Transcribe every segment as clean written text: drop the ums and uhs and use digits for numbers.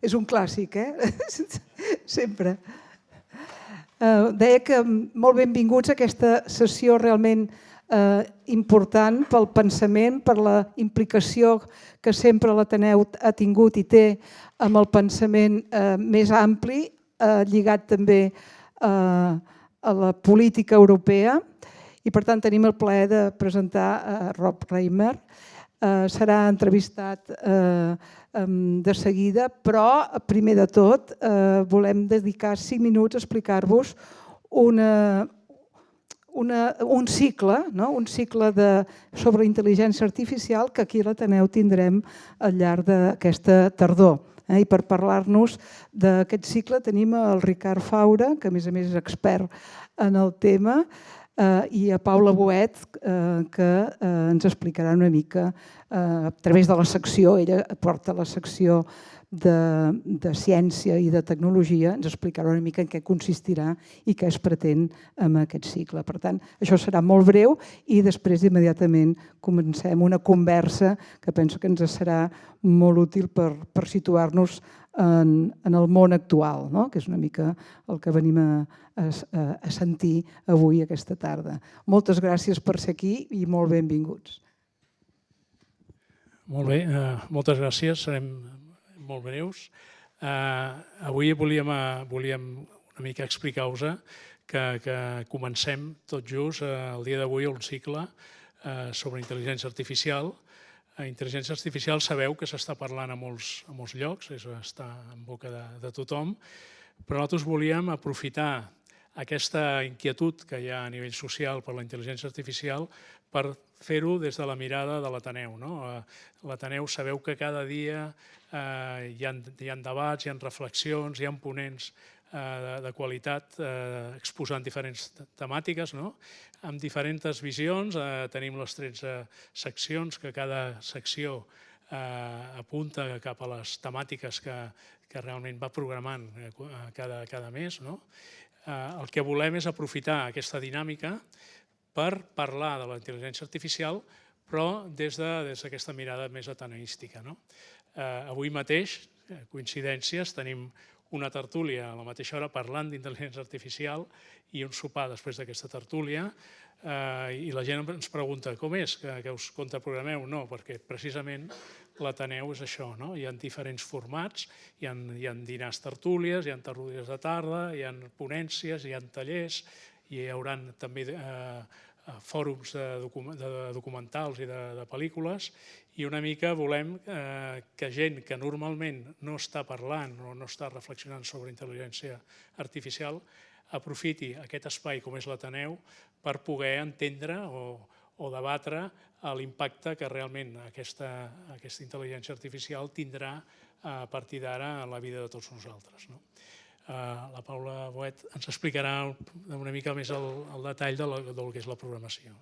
És un clàssic, sempre. Deia que molt benvinguts a aquesta sessió realment important pel pensament, per la implicació que sempre l'Ateneu ha tingut i té amb el pensament més ampli, lligat també a la política europea. I per tant tenim el plaer de presentar Rob Riemen. Serà entrevistat de seguida, però primer de tot volem dedicar 5 minuts a explicar-vos un cicle sobre intel·ligència artificial que aquí a l'Ateneu tindrem al llarg d'aquesta tardor. I per parlar-nos d'aquest cicle tenim el Ricard Faura, que a més és expert en el tema, i a Paula Boet, que ens explicarà una mica a través de la secció, ella porta la secció de ciència i de tecnologia, ens explicarà una mica en què consistirà i què es pretén amb aquest cicle. Per tant, això serà molt breu i després immediatament comencem una conversa que penso que ens serà molt útil per situar-nos en el món actual, que és una mica el que venim a sentir avui aquesta tarda. Moltes gràcies per ser aquí i molt benvinguts. Molt bé, moltes gràcies, serem molt breus. Avui volíem una mica explicar-vos que comencem tot just el dia d'avui un cicle sobre intel·ligència artificial. Intel·ligència artificial sabeu que s'està parlant a molts llocs, està en boca de tothom, però nosaltres volíem aprofitar aquesta inquietud que hi ha a nivell social per la intel·ligència artificial per fer-ho des de la mirada de l'Ateneu. L'Ateneu sabeu que cada dia hi ha debats, hi ha reflexions, hi ha ponents de qualitat exposant diferents temàtiques, amb diferents visions. Tenim les 13 seccions, que cada secció apunta cap a les temàtiques que realment va programant cada mes. El que volem és aprofitar aquesta dinàmica per parlar de la intel·ligència artificial, però des d'aquesta mirada més ateneística. Avui mateix, coincidències, tenim una tertúlia a la mateixa hora parlant d'intel·ligència artificial i un sopar després d'aquesta tertúlia, i la gent ens pregunta com és que us contraprogrameu? No, perquè precisament l'Ateneu és això, hi ha diferents formats, hi ha dinars tertúlies, hi ha tertúlies de tarda, hi ha ponències, hi ha tallers, hi haurà també fòrums de documentals i de pel·lícules, i una mica volem que gent que normalment no està parlant o no està reflexionant sobre intel·ligència artificial aprofiti aquest espai com és l'Ateneu per poder entendre o debatre l'impacte que realment aquesta intel·ligència artificial tindrà a partir d'ara en la vida de tots nosaltres. La Paula Boet ens explicarà una mica més el detall del que és la programació.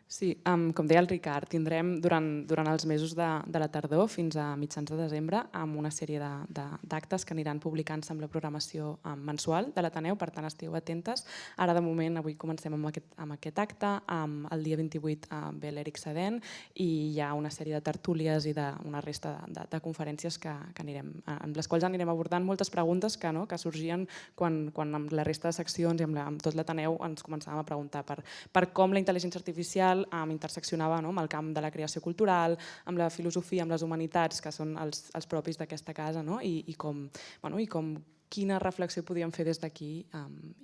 Sí, com deia el Ricard, tindrem durant els mesos de la tardor fins a mitjans de desembre una sèrie d'actes que aniran publicant-se amb la programació mensual de l'Ateneu, per tant estigueu atentes. Ara de moment, avui comencem amb aquest acte, el dia 28 ve l'Eric Sedent i hi ha una sèrie de tertúlies i una resta de conferències en les quals anirem abordant moltes preguntes que sorgien quan amb la resta de seccions i amb tot l'Ateneu ens començàvem a preguntar per com la intel·ligència artificial interseccionava amb el camp de la creació cultural, amb la filosofia, amb les humanitats, que són els propis d'aquesta casa, i quina reflexió podíem fer des d'aquí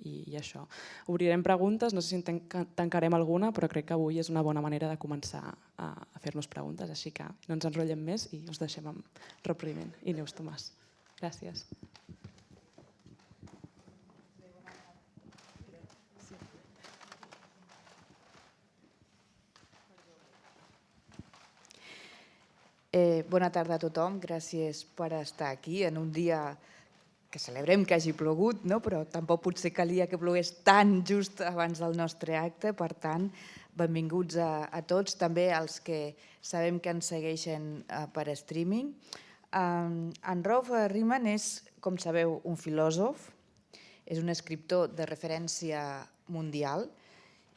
i això. Obrirem preguntes, no sé si en tancarem alguna, però crec que avui és una bona manera de començar a fer-nos preguntes, així que no ens enrotllem més i us deixem amb Rob Riemen i Neus Tomàs. Gràcies. Bona tarda a tothom, gràcies per estar aquí en un dia que celebrem que hagi plogut, però tampoc potser calia que plogués tan just abans del nostre acte, per tant, benvinguts a tots, també als que sabem que ens segueixen per streaming. En Rob Riemen és, com sabeu, un filòsof, és un escriptor de referència mundial,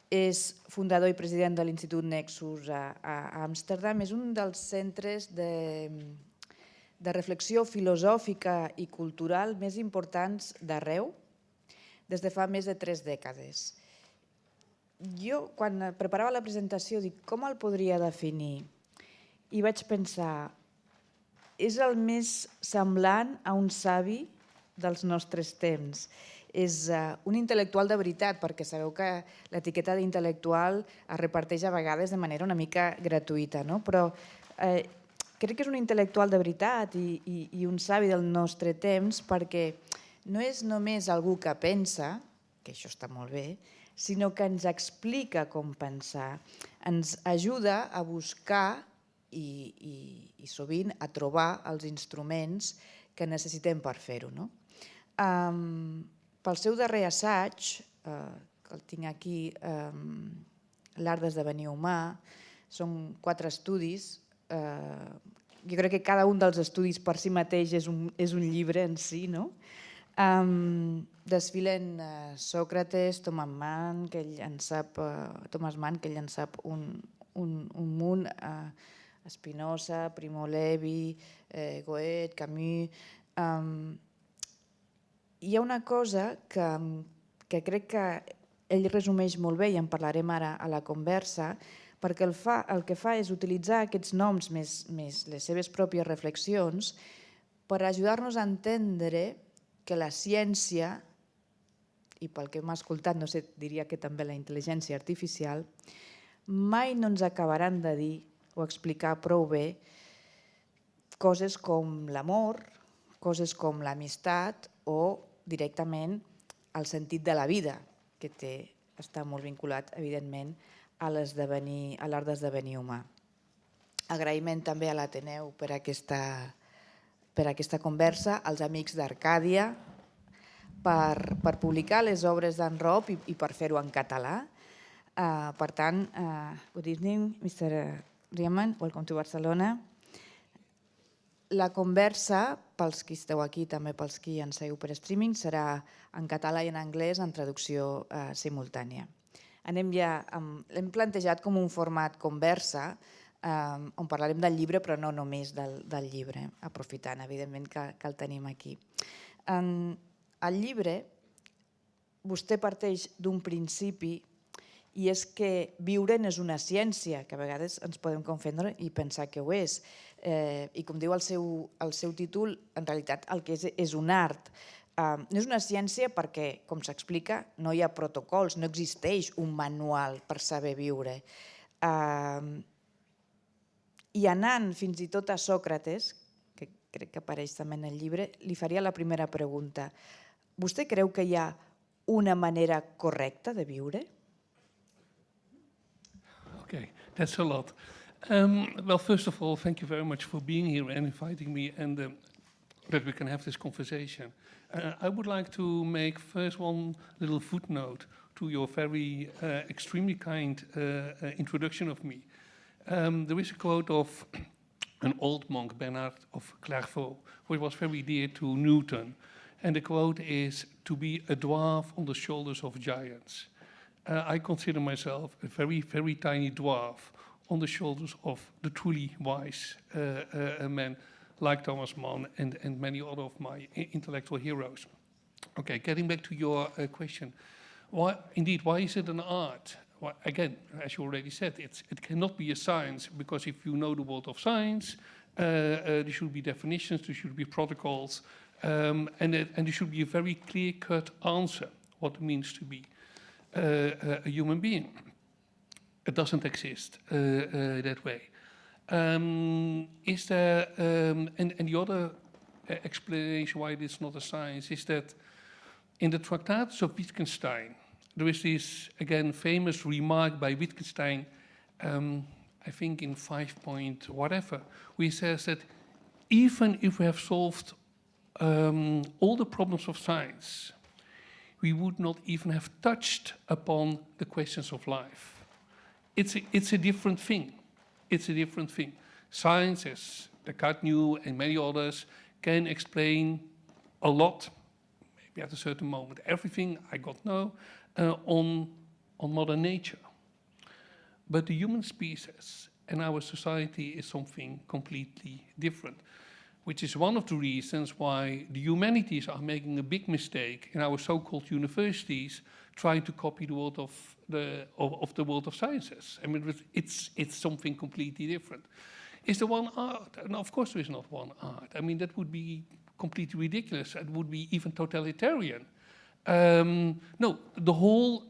és fundador i president de l'Institut Nexus a Amsterdam, és un dels centres de reflexió filosòfica i cultural més importants d'arreu des de fa més de 3 dècades. Jo, quan preparava la presentació, dic, com el podria definir? I vaig pensar, és el més semblant a un savi dels nostres temps. És un intel·lectual de veritat, perquè sabeu que l'etiqueta d'intel·lectual es reparteix a vegades de manera una mica gratuïta, no? Però crec que és un intel·lectual de veritat i un savi del nostre temps, perquè no és només algú que pensa, que això està molt bé, sinó que ens explica com pensar, ens ajuda a buscar i sovint a trobar els instruments que necessitem per fer-ho. Pel seu darrer assaig, que el tinc aquí, l'art d'esdevenir humà, són 4 estudis. Jo crec que cada un dels estudis per si mateix és un llibre en si, no? Desfilen Sòcrates, Thomas Mann, que ell en sap un munt, Spinoza, Primo Levi, Goethe, Camus. Hi ha una cosa que crec que ell resumeix molt bé i en parlarem ara a la conversa, perquè el que fa és utilitzar aquests noms més les seves pròpies reflexions per ajudar-nos a entendre que la ciència, i pel que hem escoltat, no sé, diria que també la intel·ligència artificial, mai no ens acabaran de dir o explicar prou bé coses com l'amor, coses com l'amistat o directament el sentit de la vida, que està molt vinculat, evidentment, a l'art d'esdevenir humà. Agraïment també a l'Ateneu per aquesta conversa, als amics d'Arcàdia, per publicar les obres d'en Rob i per fer-ho en català. Per tant, good evening, Mr. Riemen, welcome to Barcelona. La conversa, pels qui esteu aquí, també pels qui ens seguiu per streaming, serà en català i en anglès en traducció simultània. L'hem plantejat com un format conversa, on parlarem del llibre, però no només del llibre, aprofitant, evidentment, que el tenim aquí. El llibre, vostè parteix d'un principi, i és que viure és una ciència, que a vegades ens podem confondre i pensar que ho és. I com diu el seu títol, en realitat el que és un art. No és una ciència perquè, com s'explica, no hi ha protocols, no existeix un manual per saber viure. I anant fins i tot a Sòcrates, que crec que apareix també en el llibre, li faria la primera pregunta. Vostè creu que hi ha una manera correcta de viure? Okay, that's a lot. Well, first of all, thank you very much for being here and inviting me and that we can have this conversation. I would like to make first one little footnote to your very extremely kind introduction of me. There is a quote of an old monk, Bernard of Clairvaux, which was very dear to Newton. And the quote is, to be a dwarf on the shoulders of giants. I consider myself a very, very tiny dwarf on the shoulders of the truly wise men like Thomas Mann and many other of my intellectual heroes. Okay, getting back to your question. Why is it an art? Well, again, as you already said, it cannot be a science, because if you know the world of science, there should be definitions, there should be protocols, and there should be a very clear-cut answer what it means to be a human being. It doesn't exist that way. Is there, and the other explanation why it is not a science is that in the Tractatus of Wittgenstein, there is this, again, famous remark by Wittgenstein, I think in 5 point whatever, where he says that even if we have solved all the problems of science, we would not even have touched upon the questions of life. It's a different thing. It's a different thing. Science, as Descartes knew and many others, can explain a lot, maybe at a certain moment, everything I got know on Mother Nature. But the human species and our society is something completely different. which is one of the reasons why the humanities are making a big mistake in our so-called universities, trying to copy the world of the world of sciences. I mean, it's something completely different. Is there one art? No, of course there is not one art. I mean, that would be completely ridiculous. It would be even totalitarian. No, the whole.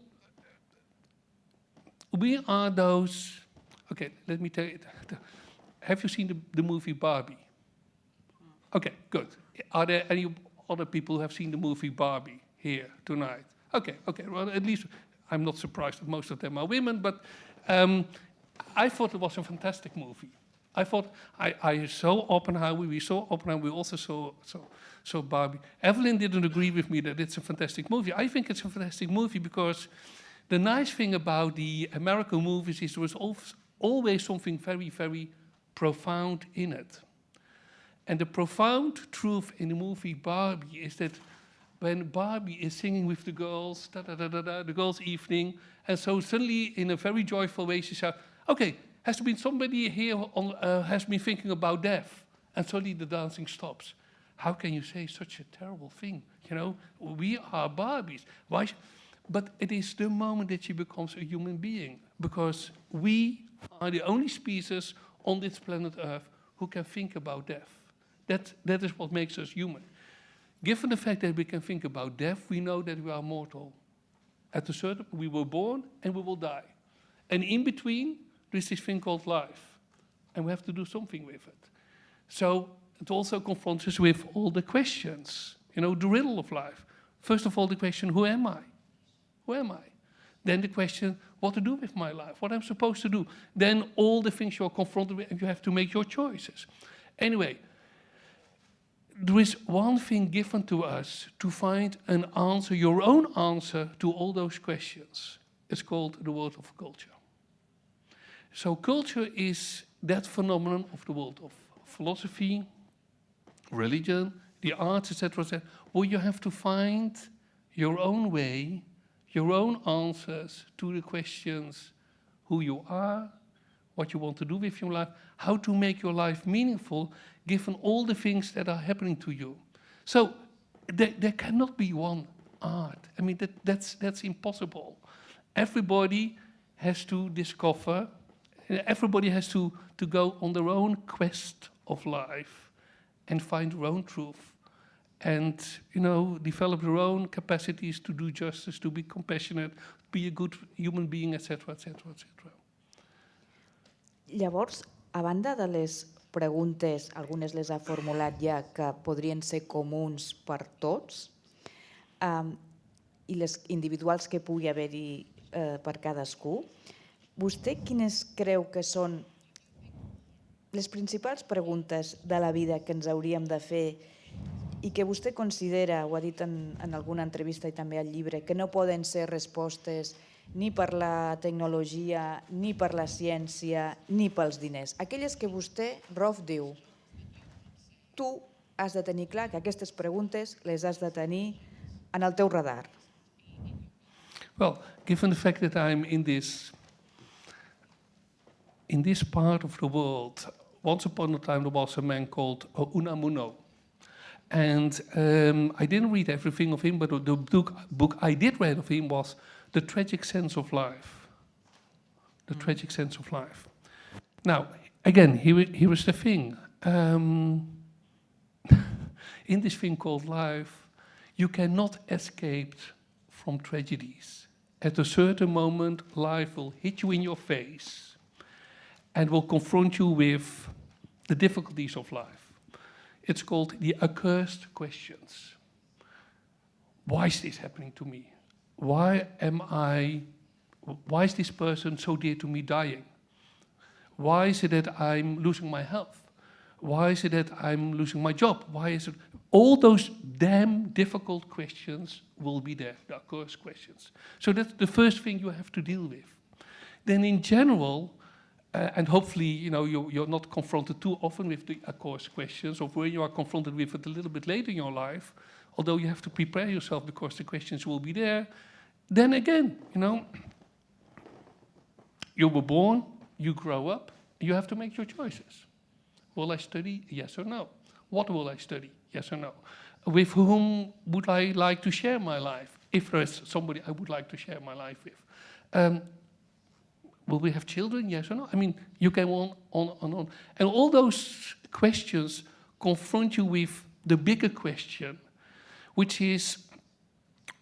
We are those. Okay, let me tell you. Have you seen the movie Barbie? Okay, good. Are there any other people who have seen the movie Barbie here tonight? Okay. Well, at least I'm not surprised that most of them are women, but I thought it was a fantastic movie. I thought I saw Oppenheimer, we also saw Barbie. Evelyn didn't agree with me that it's a fantastic movie. I think it's a fantastic movie because the nice thing about the American movies is there was always something very, very profound in it. And the profound truth in the movie Barbie is that when Barbie is singing with the girls, the girls' evening, and so suddenly in a very joyful way she said, okay, has there been somebody here has been thinking about death? And suddenly the dancing stops. How can you say such a terrible thing? You know, we are Barbies. Why? But it is the moment that she becomes a human being, because we are the only species on this planet Earth who can think about death. That is what makes us human. Given the fact that we can think about death, we know that we are mortal. At a certain, we were born and we will die. And in between, there is this thing called life. And we have to do something with it. So it also confronts us with all the questions, you know, the riddle of life. First of all, the question, who am I? Who am I? Then the question, what to do with my life? What I'm supposed to do? Then all the things you're confronted with, and you have to make your choices. Anyway, there is one thing given to us to find an answer, your own answer to all those questions. It's called the world of culture. So culture is that phenomenon of the world of philosophy, religion, the arts, etc., where you have to find your own way, your own answers to the questions who you are, what you want to do with your life, how to make your life meaningful, given all the things that are happening to you. So there cannot be one art. I mean, that's impossible. Everybody has to discover, everybody has to go on their own quest of life and find their own truth. And, you know, develop their own capacities to do justice, to be compassionate, be a good human being, etc., etc., etc. Llavors, a banda de les preguntes, algunes les ha formulat ja, que podrien ser comuns per tots, i les individuals que pugui haver-hi per cadascú, vostè quines creu que són les principals preguntes de la vida que ens hauríem de fer i que vostè considera, ho ha dit en alguna entrevista i també al llibre, que no poden ser respostes ni per la tecnologia, ni per la ciència, ni pels diners. Aquelles que vostè, Rob, diu, tu has de tenir clar que aquestes preguntes les has de tenir en el teu radar. Well, given the fact that I'm in this part of the world, once upon a time there was a man called Unamuno. And I didn't read everything of him, but the book I did read of him was The Tragic Sense of Life. The Tragic Sense of Life. Now, again, here is the thing. In this thing called life, you cannot escape from tragedies. At a certain moment, life will hit you in your face and will confront you with the difficulties of life. It's called the accursed questions. Why is this happening to me? Why is this person so dear to me dying? Why is it that I'm losing my health? Why is it that I'm losing my job? Why is it? All those damn difficult questions will be there, the accursed questions. So that's the first thing you have to deal with. Then in general, and hopefully, you know, you're not confronted too often with the accursed questions, or when you are confronted with it a little bit later in your life, although you have to prepare yourself because the questions will be there. Then again, you know, you were born, you grow up, you have to make your choices. Will I study? Yes or no. What will I study? Yes or no? With whom would I like to share my life? If there is somebody I would like to share my life with. Will we have children? Yes or no? I mean, you can go on. And all those questions confront you with the bigger question, which is,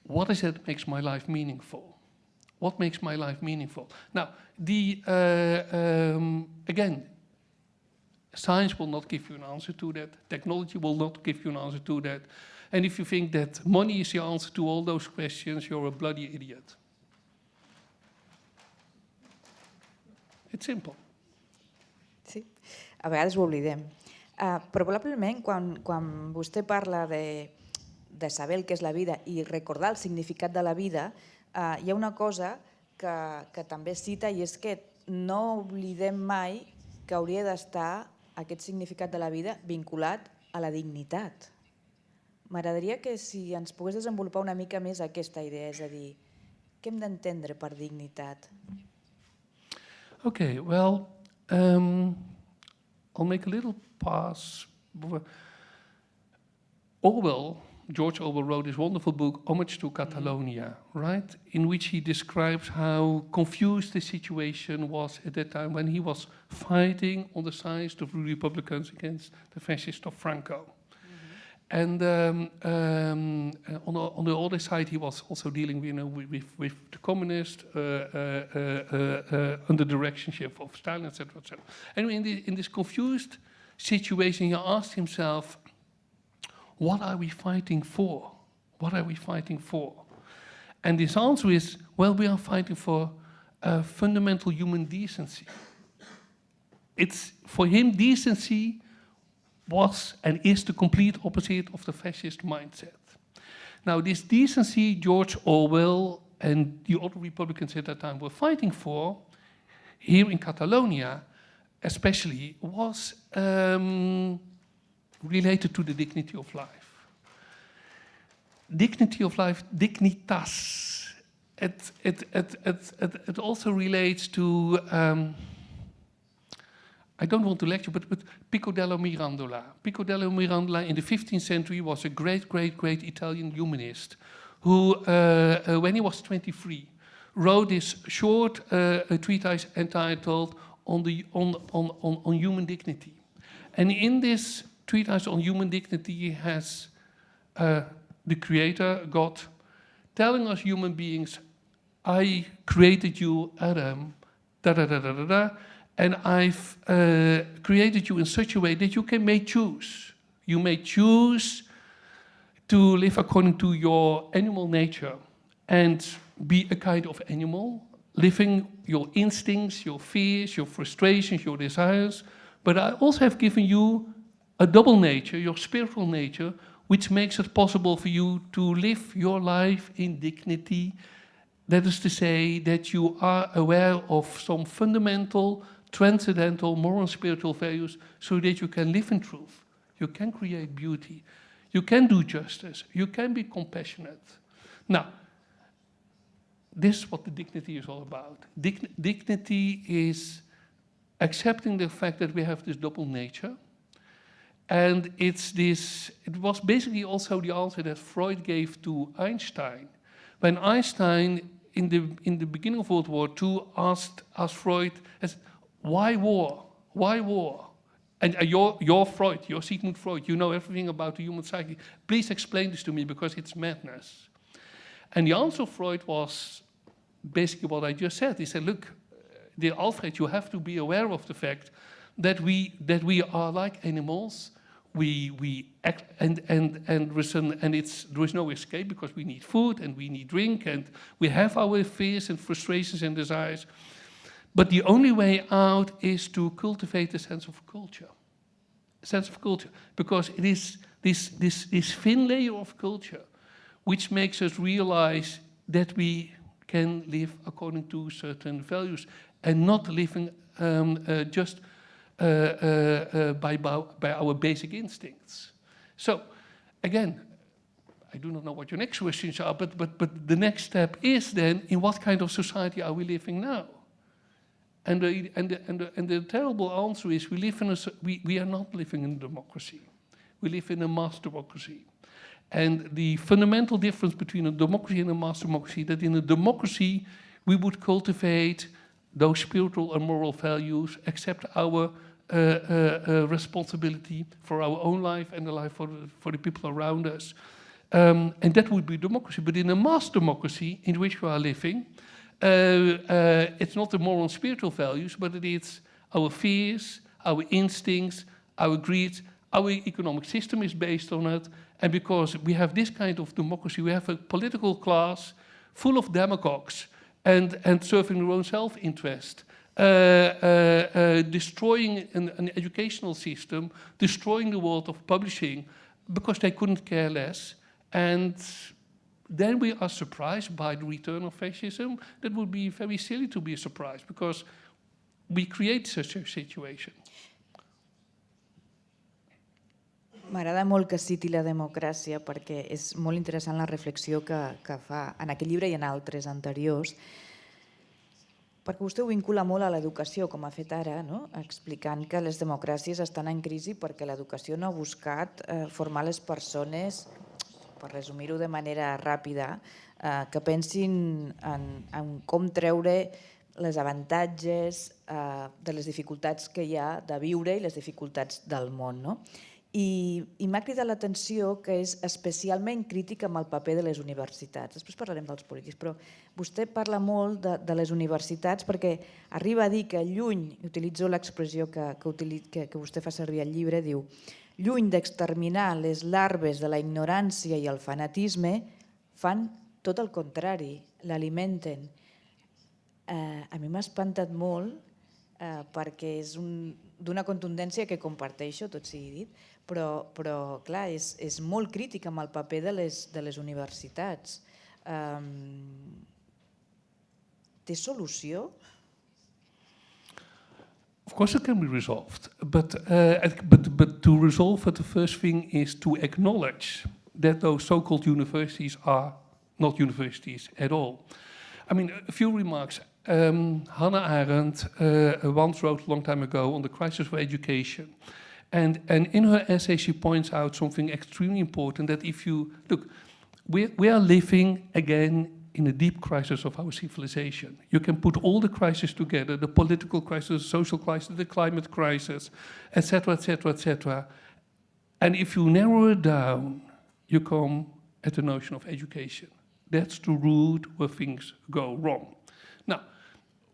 what is it that makes my life meaningful? What makes my life meaningful? Now, again, science will not give you an answer to that. Technology will not give you an answer to that. And if you think that money is the answer to all those questions, you're a bloody idiot. It's simple. Sí, a vegades ho oblidem. Però probablement quan vostè parla de saber el que és la vida i recordar el significat de la vida, hi ha una cosa que també cita i és que no oblidem mai que hauria d'estar aquest significat de la vida vinculat a la dignitat. M'agradaria que si ens pogués desenvolupar una mica més aquesta idea, és a dir, què hem d'entendre per dignitat? Okay, well, I'll make a little pass. George Orwell wrote this wonderful book, Homage to Catalonia, right? In which he describes how confused the situation was at that time when he was fighting on the side of the Republicans against the fascists of Franco. And on the other side, he was also dealing, with the communists under the directionship of Stalin, etc., etc. Anyway, in this confused situation, he asked himself, "What are we fighting for? What are we fighting for?" And his answer is, "Well, we are fighting for fundamental human decency." It's for him, decency was and is the complete opposite of the fascist mindset. Now, this decency George Orwell and the other Republicans at that time were fighting for, here in Catalonia especially, was related to the dignity of life. Dignity of life, dignitas. It also relates to I don't want to lecture, but Pico della Mirandola. Pico della Mirandola in the 15th century was a great Italian humanist who, when he was 23, wrote this short treatise entitled on Human Dignity. And in this treatise on human dignity, he has the Creator, God, telling us human beings, "I created you, Adam, da-da-da-da-da-da, and I've created you in such a way that you may choose. You may choose to live according to your animal nature and be a kind of animal, living your instincts, your fears, your frustrations, your desires. But I also have given you a double nature, your spiritual nature, which makes it possible for you to live your life in dignity. That is to say that you are aware of some fundamental, transcendental, moral and spiritual values so that you can live in truth. You can create beauty. You can do justice. You can be compassionate." Now, this is what the dignity is all about. Dignity is accepting the fact that we have this double nature. And it was basically also the answer that Freud gave to Einstein. When Einstein, in the beginning of World War II, asked Freud, "Why war? Why war?" And you're Freud, you're Sigmund Freud, you know everything about the human psyche. "Please explain this to me because it's madness." And the answer of Freud was basically what I just said. He said, "Look, dear Alfred, you have to be aware of the fact that we are like animals. We act and there is no escape because we need food and we need drink and we have our fears and frustrations and desires. But the only way out is to cultivate a sense of culture. Because it is this thin layer of culture which makes us realize that we can live according to certain values and not living just by our basic instincts." So, again, I do not know what your next questions are, but the next step is then, in what kind of society are we living now? And the terrible answer is we are not living in a democracy. We live in a mass democracy. And the fundamental difference between a democracy and a mass democracy, that in a democracy, we would cultivate those spiritual and moral values, accept our responsibility for our own life and the life for the people around us. And that would be democracy. But in a mass democracy in which we are living, it's not the moral and spiritual values, but it's our fears, our instincts, our greed. Our economic system is based on it. And because we have this kind of democracy, we have a political class full of demagogues and serving their own self-interest, destroying an educational system, destroying the world of publishing because they couldn't care less. And then we are surprised by the return of fascism. That would be very silly to be surprised because we create such a situation. M'agrada molt que citi la democràcia perquè és molt interessant la reflexió que fa en aquest llibre i en altres anteriors, perquè vostè ho vincula molt a l'educació, com ha fet ara, no? Explicant que les democràcies estan en crisi perquè l'educació no ha buscat formar les persones, per resumir-ho de manera ràpida, que pensin en com treure les avantatges de les dificultats que hi ha de viure i les dificultats del món, no? I m'ha cridat l'atenció que és especialment crític amb el paper de les universitats. Després parlarem dels polítics, però vostè parla molt de les universitats perquè arriba a dir que lluny, utilitzo l'expressió que vostè fa servir al llibre, diu, lluny d'exterminar les larves de la ignorància i el fanatisme, fan tot el contrari, l'alimenten. A mi m'ha espantat molt perquè és d'una contundència que comparteixo, tot sigui dit, però clar, és molt crític amb el paper de les universitats. Té solució? Of course it can be resolved, but to resolve it, the first thing is to acknowledge that those so-called universities are not universities at all. I mean, a few remarks. Hannah Arendt once wrote a long time ago on the crisis of education. And in her essay, she points out something extremely important, that if you look, we are living again in a deep crisis of our civilization. You can put all the crises together, the political crisis, the social crisis, the climate crisis, etc., etc., etc. And if you narrow it down, you come at the notion of education. That's the root where things go wrong. Now,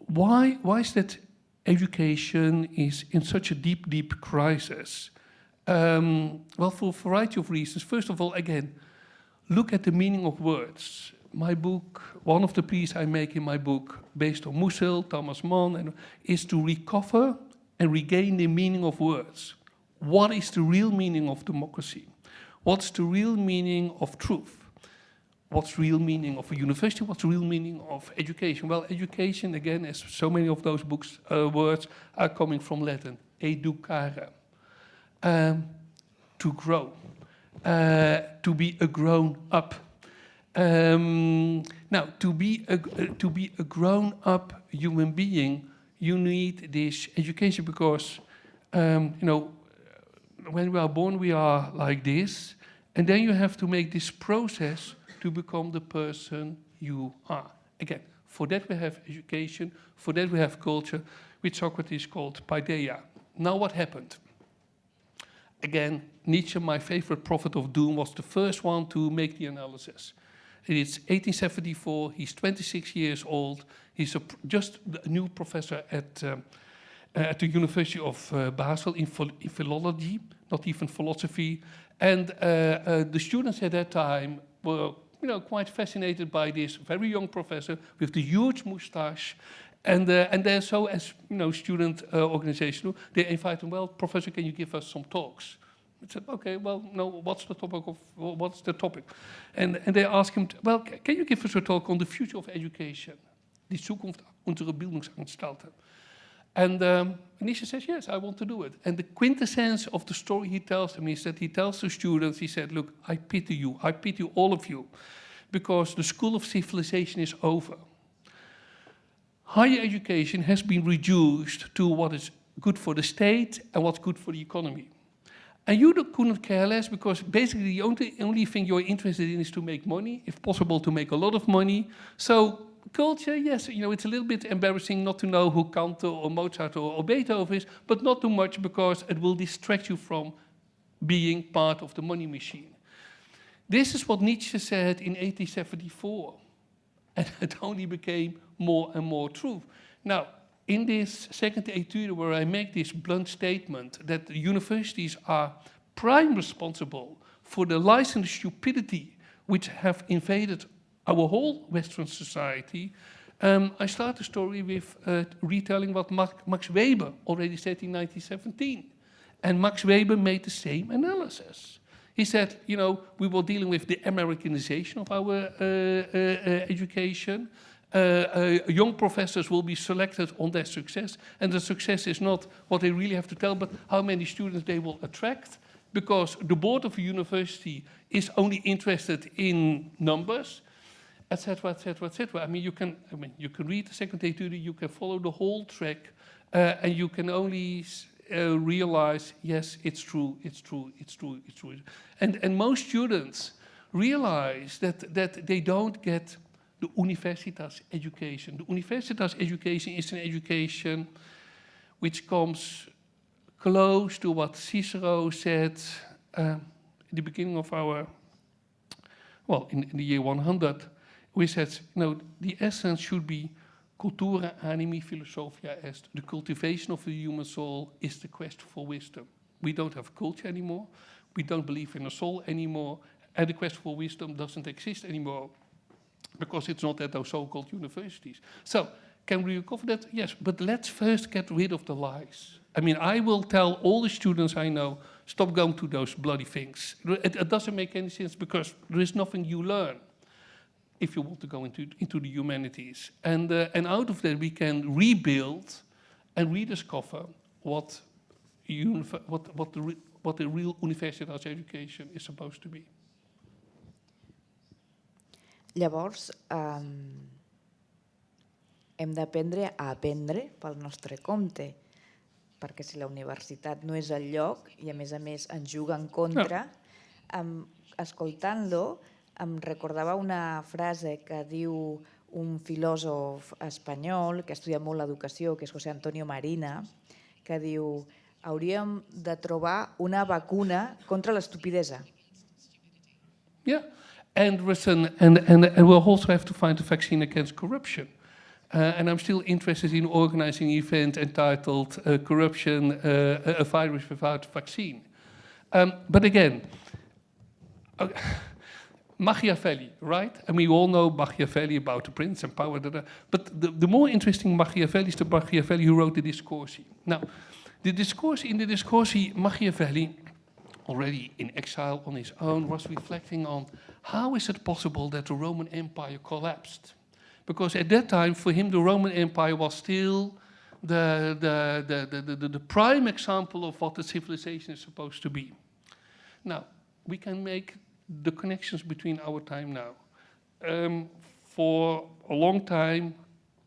why is that education is in such a deep, deep crisis? Well, for a variety of reasons. First of all, again, look at the meaning of words. My book, one of the pleas I make in my book, based on Musil, Thomas Mann, is to recover and regain the meaning of words. What is the real meaning of democracy? What's the real meaning of truth? What's the real meaning of a university? What's the real meaning of education? Well, education, again, as so many of those books, words are coming from Latin, educare, to grow, to be a grown up. Now, to be a grown up human being, you need this education because, you know, when we are born, we are like this, and then you have to make this process to become the person you are. Again, for that we have education, for that we have culture, which Socrates called paideia. Now what happened? Again, Nietzsche, my favorite prophet of doom, was the first one to make the analysis. It's 1874, he's 26 years old, he's just a new professor at the University of Basel in philology, not even philosophy. And the students at that time were quite fascinated by this very young professor with the huge moustache. And then so as student organization, they invite him, well, professor, can you give us some talks? I said, okay, well, no, what's the topic? And they ask him, well, can you give us a talk on the future of education? Die Zukunft unserer Bildungsanstalten. And Nietzsche says, yes, I want to do it. And the quintessence of the story he tells them is that he tells the students, he said, look, I pity all of you, because the school of civilization is over. Higher education has been reduced to what is good for the state and what's good for the economy. And you couldn't care less because basically the only thing you're interested in is to make money, if possible to make a lot of money. So culture, yes, it's a little bit embarrassing not to know who Kant or Mozart or Beethoven is, but not too much because it will distract you from being part of the money machine. This is what Nietzsche said in 1874, and it only became more and more true. Now, in this second etude where I make this blunt statement that the universities are prime responsible for the licensed stupidity which have invaded our whole Western society, I start the story with retelling what Max Weber already said in 1917. And Max Weber made the same analysis. He said, we were dealing with the Americanization of our education. Young professors will be selected on their success, and the success is not what they really have to tell, but how many students they will attract, because the board of a university is only interested in numbers, etc., etc., etc. You can read the second etude, you can follow the whole track, and you can only realize, yes, it's true. And most students realize that they don't get the universitas education. The universitas education is an education which comes close to what Cicero said at the beginning of our, in the year 100, we said, the essence should be Cultura, animi, philosophia est. The cultivation of the human soul is the quest for wisdom. We don't have culture anymore. We don't believe in a soul anymore. And the quest for wisdom doesn't exist anymore because it's not at those so-called universities. So, can we recover that? Yes, but let's first get rid of the lies. I will tell all the students I know, stop going to those bloody things. It doesn't make any sense because there is nothing you learn if you want to go into the humanities. And out of that we can rebuild and rediscover what the real universitas education is supposed to be. Llavors, hem d'aprendre a aprendre pel nostre compte, perquè si la universitat no és el lloc i a més ens juga en contra, escoltant-lo em recordava una frase que diu un filòsof espanyol que ha estudiat molt l'educació, que és José Antonio Marina, que diu: hauríem de trobar una vacuna contra l'estupidesa. Yeah, and we'll also have to find a vaccine against corruption. And I'm still interested in organizing an event entitled Corruption, a Virus Without Vaccine. But again, Machiavelli, right? We all know Machiavelli about the prince and power. But the more interesting Machiavelli is the Machiavelli who wrote the Discorsi. Now, in the Discorsi, Machiavelli, already in exile on his own, was reflecting on how is it possible that the Roman Empire collapsed? Because at that time, for him, the Roman Empire was still the prime example of what the civilization is supposed to be. Now, we can make the connections between our time now. For a long time,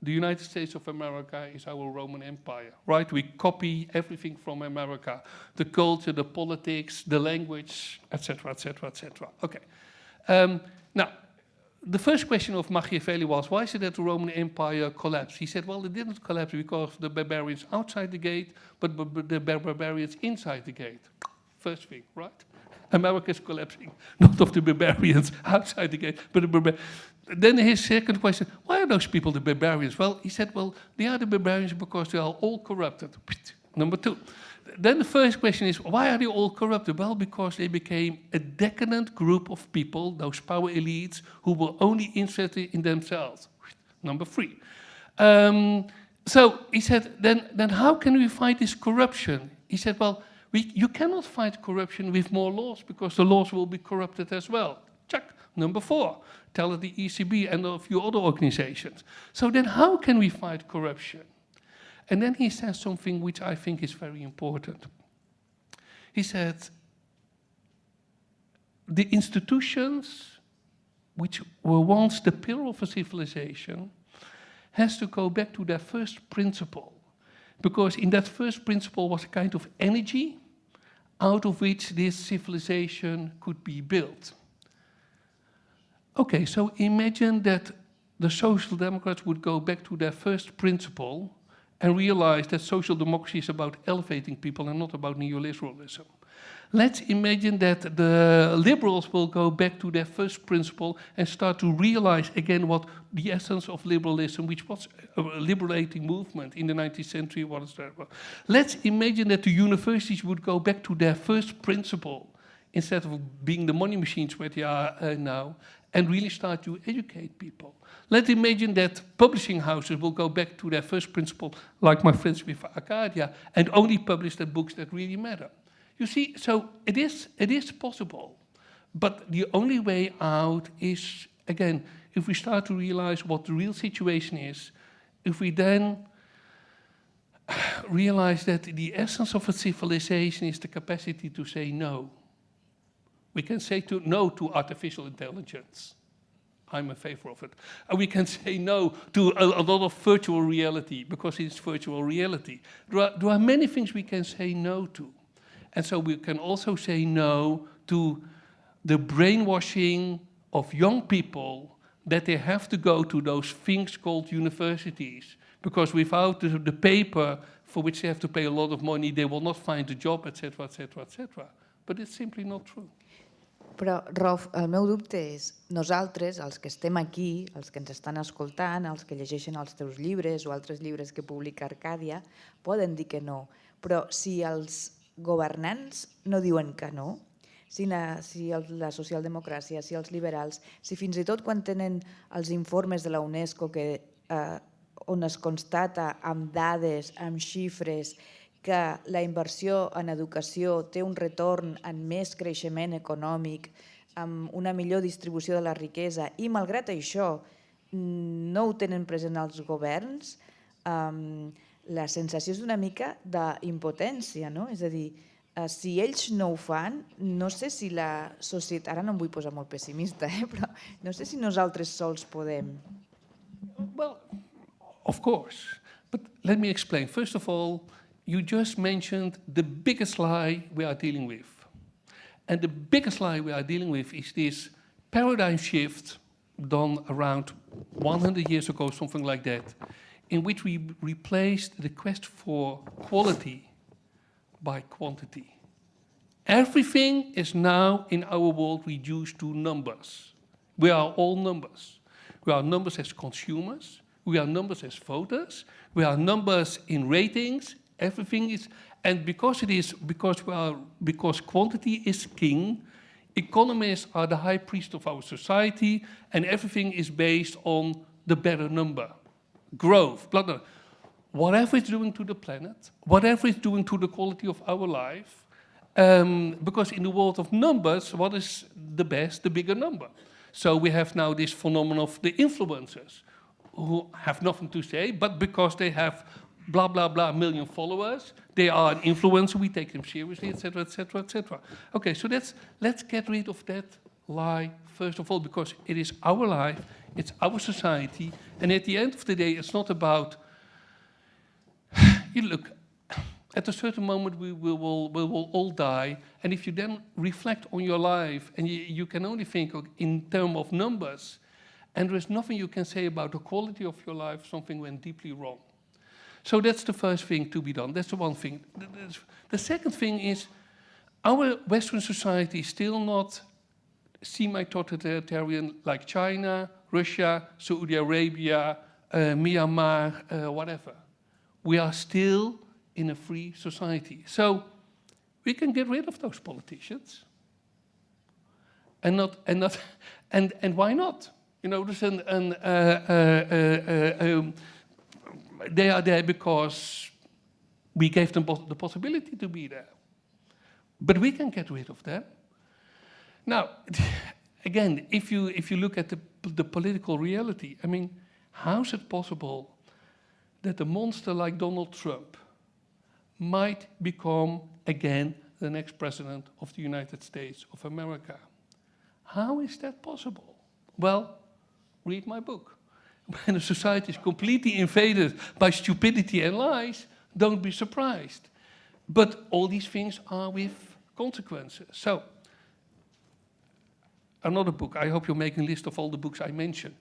the United States of America is our Roman Empire, right? We copy everything from America, the culture, the politics, the language, etc., etc., etc. Okay. Now, the first question of Machiavelli was, why is it that the Roman Empire collapsed? He said, well, it didn't collapse because of the barbarians outside the gate, but the barbarians inside the gate. First thing, right? America is collapsing, not of the barbarians outside the gate, but the barbarians. Then his second question, why are those people the barbarians? Well, he said, well, they are the barbarians because they are all corrupted. Number two. Then the first question is, why are they all corrupted? Well, because they became a decadent group of people, those power elites, who were only interested in themselves. Number three. So he said, then how can we fight this corruption? He said, well, you cannot fight corruption with more laws because the laws will be corrupted as well. Check. Number four, tell it the ECB and a few other organizations. So then how can we fight corruption? And then he says something which I think is very important. He said, the institutions which were once the pillar of a civilization has to go back to their first principle. Because in that first principle was a kind of energy out of which this civilization could be built. Okay, so imagine that the Social Democrats would go back to their first principle and realize that social democracy is about elevating people and not about neoliberalism. Let's imagine that the liberals will go back to their first principle and start to realize again what the essence of liberalism, which was a liberating movement in the 19th century, was there. Let's imagine that the universities would go back to their first principle instead of being the money machines where they are now, and really start to educate people. Let's imagine that publishing houses will go back to their first principle, like my friends with Arcadia, and only publish the books that really matter. You see, so it is possible, but the only way out is, again, if we start to realize what the real situation is, if we then realize that the essence of a civilization is the capacity to say no. We can say no to artificial intelligence. I'm in favor of it. And we can say no to a lot of virtual reality because it's virtual reality. There are many things we can say no to. And so we can also say no to the brainwashing of young people that they have to go to those things called universities because without the paper for which they have to pay a lot of money, they will not find a job, etc., etc., etc. But it's simply not true. Però, Rob, el meu dubte és, nosaltres, els que estem aquí, els que ens estan escoltant, els que llegeixen els teus llibres o altres llibres que publica Arcàdia, poden dir que no. Però si els governants no diuen que no, si la socialdemocràcia, si els liberals, si fins i tot quan tenen els informes de la UNESCO on es constata amb dades, amb xifres, que la inversió en educació té un retorn en més creixement econòmic, amb una millor distribució de la riquesa, i malgrat això no ho tenen present els governs, la sensació és una mica d'impotència, no? És a dir, si ells no ho fan, no sé si la societat, ara no em vull posar molt pessimista, però no sé si nosaltres sols podem. Well, of course, but let me explain. First of all, you just mentioned the biggest lie we are dealing with. And the biggest lie we are dealing with is this paradigm shift done around 100 years ago, something like that, in which we replaced the quest for quality by quantity. Everything is now in our world reduced to numbers. We are all numbers. We are numbers as consumers. We are numbers as voters. We are numbers in ratings. Everything is, and because quantity is king, economists are the high priest of our society, and everything is based on the better number, growth, blah, blah. Whatever it's doing to the planet, whatever it's doing to the quality of our life, because in the world of numbers, what is the best? The bigger number. So we have now this phenomenon of the influencers who have nothing to say, but because they have blah, blah, blah, million followers, they are an influencer, we take them seriously, etc., etc., etc. Okay, so let's get rid of that lie, first of all, because it is our life, it's our society, and at the end of the day, it's not about, you look, at a certain moment we will all die, and if you then reflect on your life, and you can only think in terms of numbers, and there is nothing you can say about the quality of your life, something went deeply wrong. So that's the first thing to be done. That's the one thing. The second thing is our Western society is still not semi-totalitarian like China, Russia, Saudi Arabia, Myanmar, whatever. We are still in a free society. So we can get rid of those politicians. And why not? You know, there's they are there because we gave them the possibility to be there. But we can get rid of them. Now, again, if you look at the political reality, I mean, how is it possible that a monster like Donald Trump might become, again, the next president of the United States of America? How is that possible? Well, read my book. When a society is completely invaded by stupidity and lies, don't be surprised. But all these things are with consequences. So, another book. I hope you're making a list of all the books I mentioned.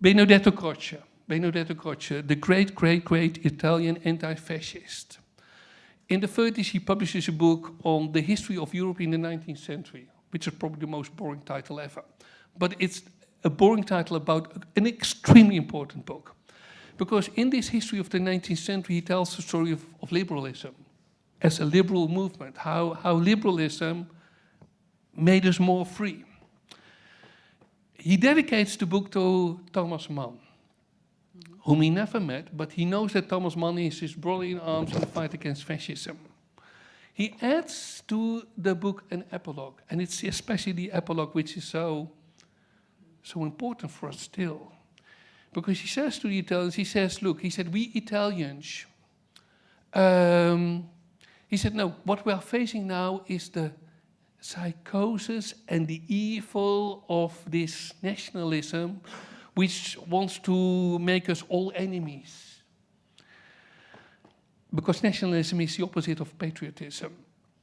Benedetto Croce, the great Italian anti-fascist. In the 30s, he publishes a book on the history of Europe in the 19th century, which is probably the most boring title ever. But it's a boring title about an extremely important book. Because in this history of the 19th century, he tells the story of liberalism as a liberal movement, how liberalism made us more free. He dedicates the book to Thomas Mann, whom he never met, but he knows that Thomas Mann is his brother in arms in the fight against fascism. He adds to the book an epilogue, and it's especially the epilogue which is so important for us still. Because he says to the Italians, he says, look, he said, we Italians, he said, no, what we are facing now is the psychosis and the evil of this nationalism which wants to make us all enemies. Because nationalism is the opposite of patriotism.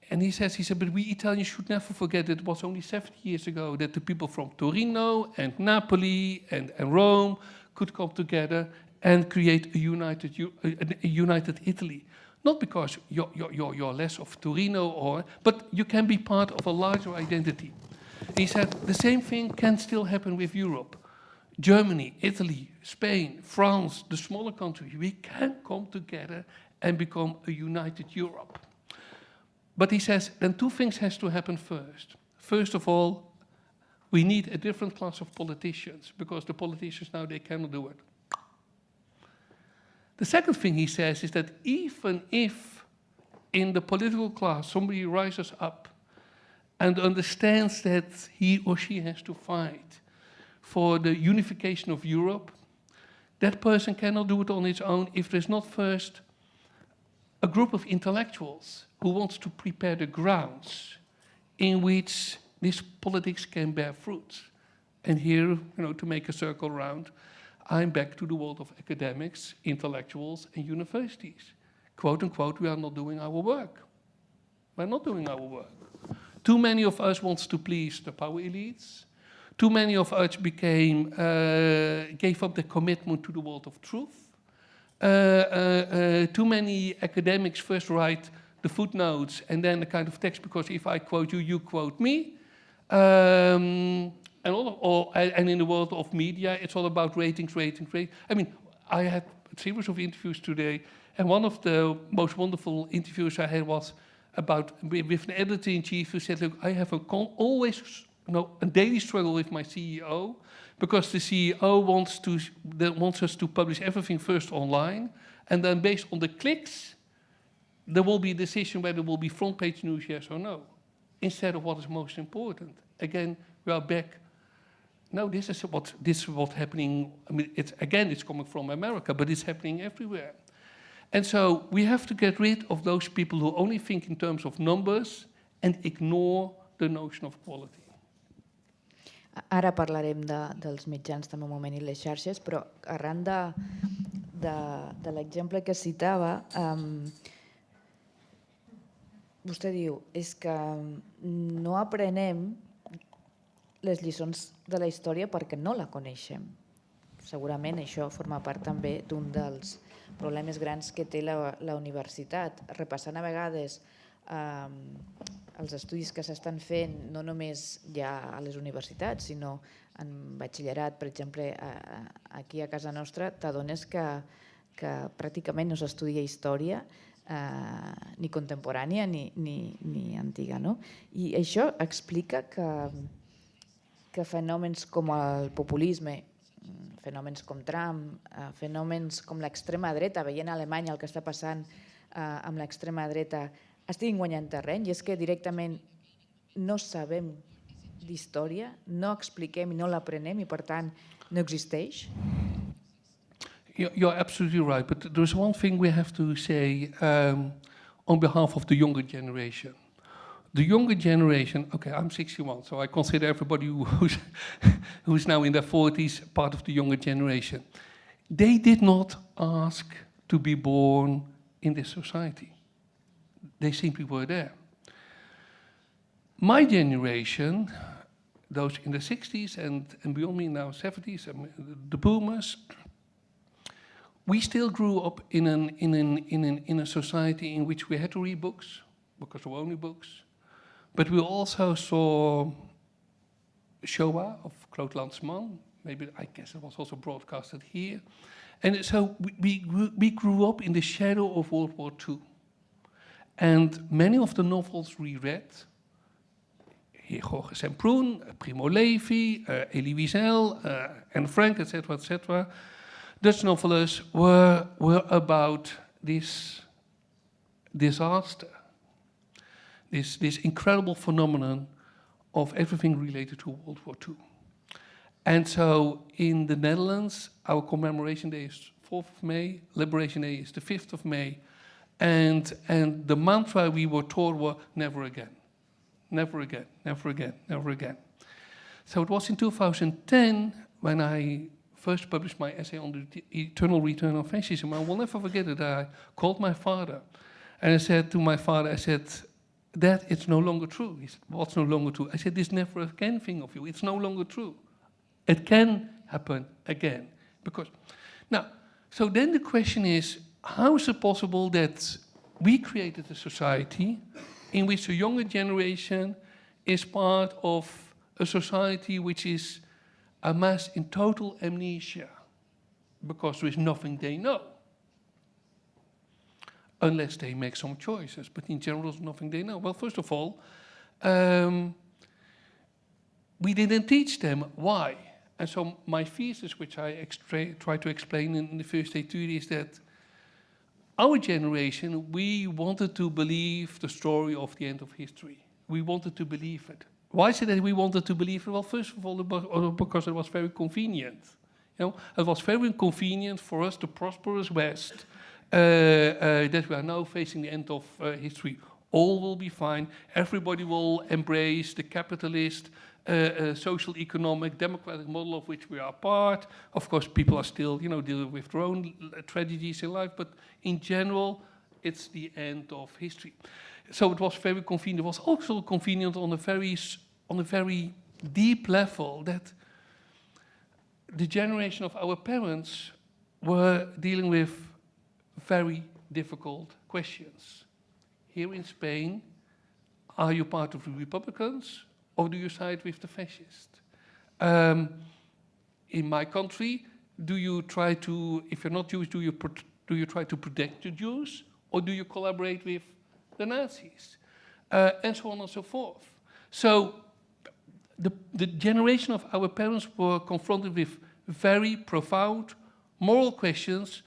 And he said, but we Italians should never forget that it was only 70 years ago that the people from Torino and Napoli and Rome could come together and create a united Italy. Not because you're less of Torino, but you can be part of a larger identity. He said the same thing can still happen with Europe. Germany, Italy, Spain, France, the smaller countries, we can come together and become a united Europe. But he says, then two things has to happen first. First of all, we need a different class of politicians, because the politicians now, they cannot do it. The second thing he says is that even if in the political class somebody rises up and understands that he or she has to fight for the unification of Europe, that person cannot do it on its own if there's not first a group of intellectuals who wants to prepare the grounds in which this politics can bear fruit. And here, to make a circle round, I'm back to the world of academics, intellectuals, and universities. Quote unquote, we are not doing our work. We're not doing our work. Too many of us wants to please the power elites. Too many of us gave up the commitment to the world of truth. Too many academics first write the footnotes and then the kind of text, because if I quote you, you quote me. And in the world of media, it's all about ratings. I mean, I had a series of interviews today, and one of the most wonderful interviews I had was with an editor-in-chief who said, look, I have always a daily struggle with my CEO, because the CEO wants us to publish everything first online, and then based on the clicks, there will be a decision whether it will be front page news, yes or no, instead of what is most important. Again, we are back. No, this is what's happening. I mean, it's coming from America, but it's happening everywhere. And so we have to get rid of those people who only think in terms of numbers and ignore the notion of quality. Ara parlarem dels mitjans també un moment i les xarxes, però arran de l'exemple que citava, vostè diu, és que no aprenem les lliçons de la història perquè no la coneixem. Segurament això forma part també d'un dels problemes grans que té la universitat. Repassant a vegades els estudis que s'estan fent, no només ja a les universitats, sinó en batxillerat, per exemple, aquí a casa nostra, t'adones que pràcticament no s'estudia història, ni contemporània ni antiga. I això explica que fenòmens com el populisme, fenòmens com Trump, fenòmens com l'extrema dreta, veient a Alemanya el que està passant amb l'extrema dreta, estiguin guanyant terreny, i és que directament no sabem d'història, no expliquem i no l'aprenem i per tant no existeix? You're absolutely right, but there's one thing we have to say on behalf of the younger generation. The younger generation, okay, I'm 61, so I consider everybody who's now in their 40s part of the younger generation. They did not ask to be born in this society. they simply were there. My generation, those in the 60s and beyond me now 70s, the boomers, we still grew up in a society in which we had to read books, because there were only books. But we also saw Shoah of Claude Lanzmann. Maybe, I guess it was also broadcasted here. And so we grew up in the shadow of World War II. And many of the novels we read, Jorge Semprún, Primo Levi, Elie Wiesel, Anne Frank, etc., Dutch novelists were about this disaster, this incredible phenomenon of everything related to World War II. And so in the Netherlands, our commemoration day is 4th of May, Liberation Day is the 5th of May, and the mantra we were taught was never again, never again, never again, never again. So it was in 2010 when I first published my essay on the eternal return of fascism. I will never forget it. I called my father, and I said to my father, I said, Dad, it's no longer true. He said, what's no longer true? I said, this never again thing of you, it's no longer true. It can happen again. Because now, so then the question is, how is it possible that we created a society in which the younger generation is part of a society which is amassed in total amnesia because there is nothing they know, unless they make some choices, but in general there's nothing they know. Well, first of all, we didn't teach them why. And so my thesis, which I try to explain in the first etude, is that our generation, we wanted to believe the story of the end of history. We wanted to believe it. Why is it that we wanted to believe it? Well, first of all, because it was very convenient. You know, it was very convenient for us, the prosperous West, that we are now facing the end of history. All will be fine. Everybody will embrace the capitalist, social, economic, democratic model of which we are part. Of course, people are still, dealing with their own tragedies in life, but in general, it's the end of history. So it was very convenient. It was also convenient on a very deep level that the generation of our parents were dealing with very difficult questions. Here in Spain, are you part of the Republicans or do you side with the fascists? In my country, do you try to, if you're not Jewish, do you try to protect the Jews or do you collaborate with the Nazis? And so on and so forth. So the generation of our parents were confronted with very profound moral questions,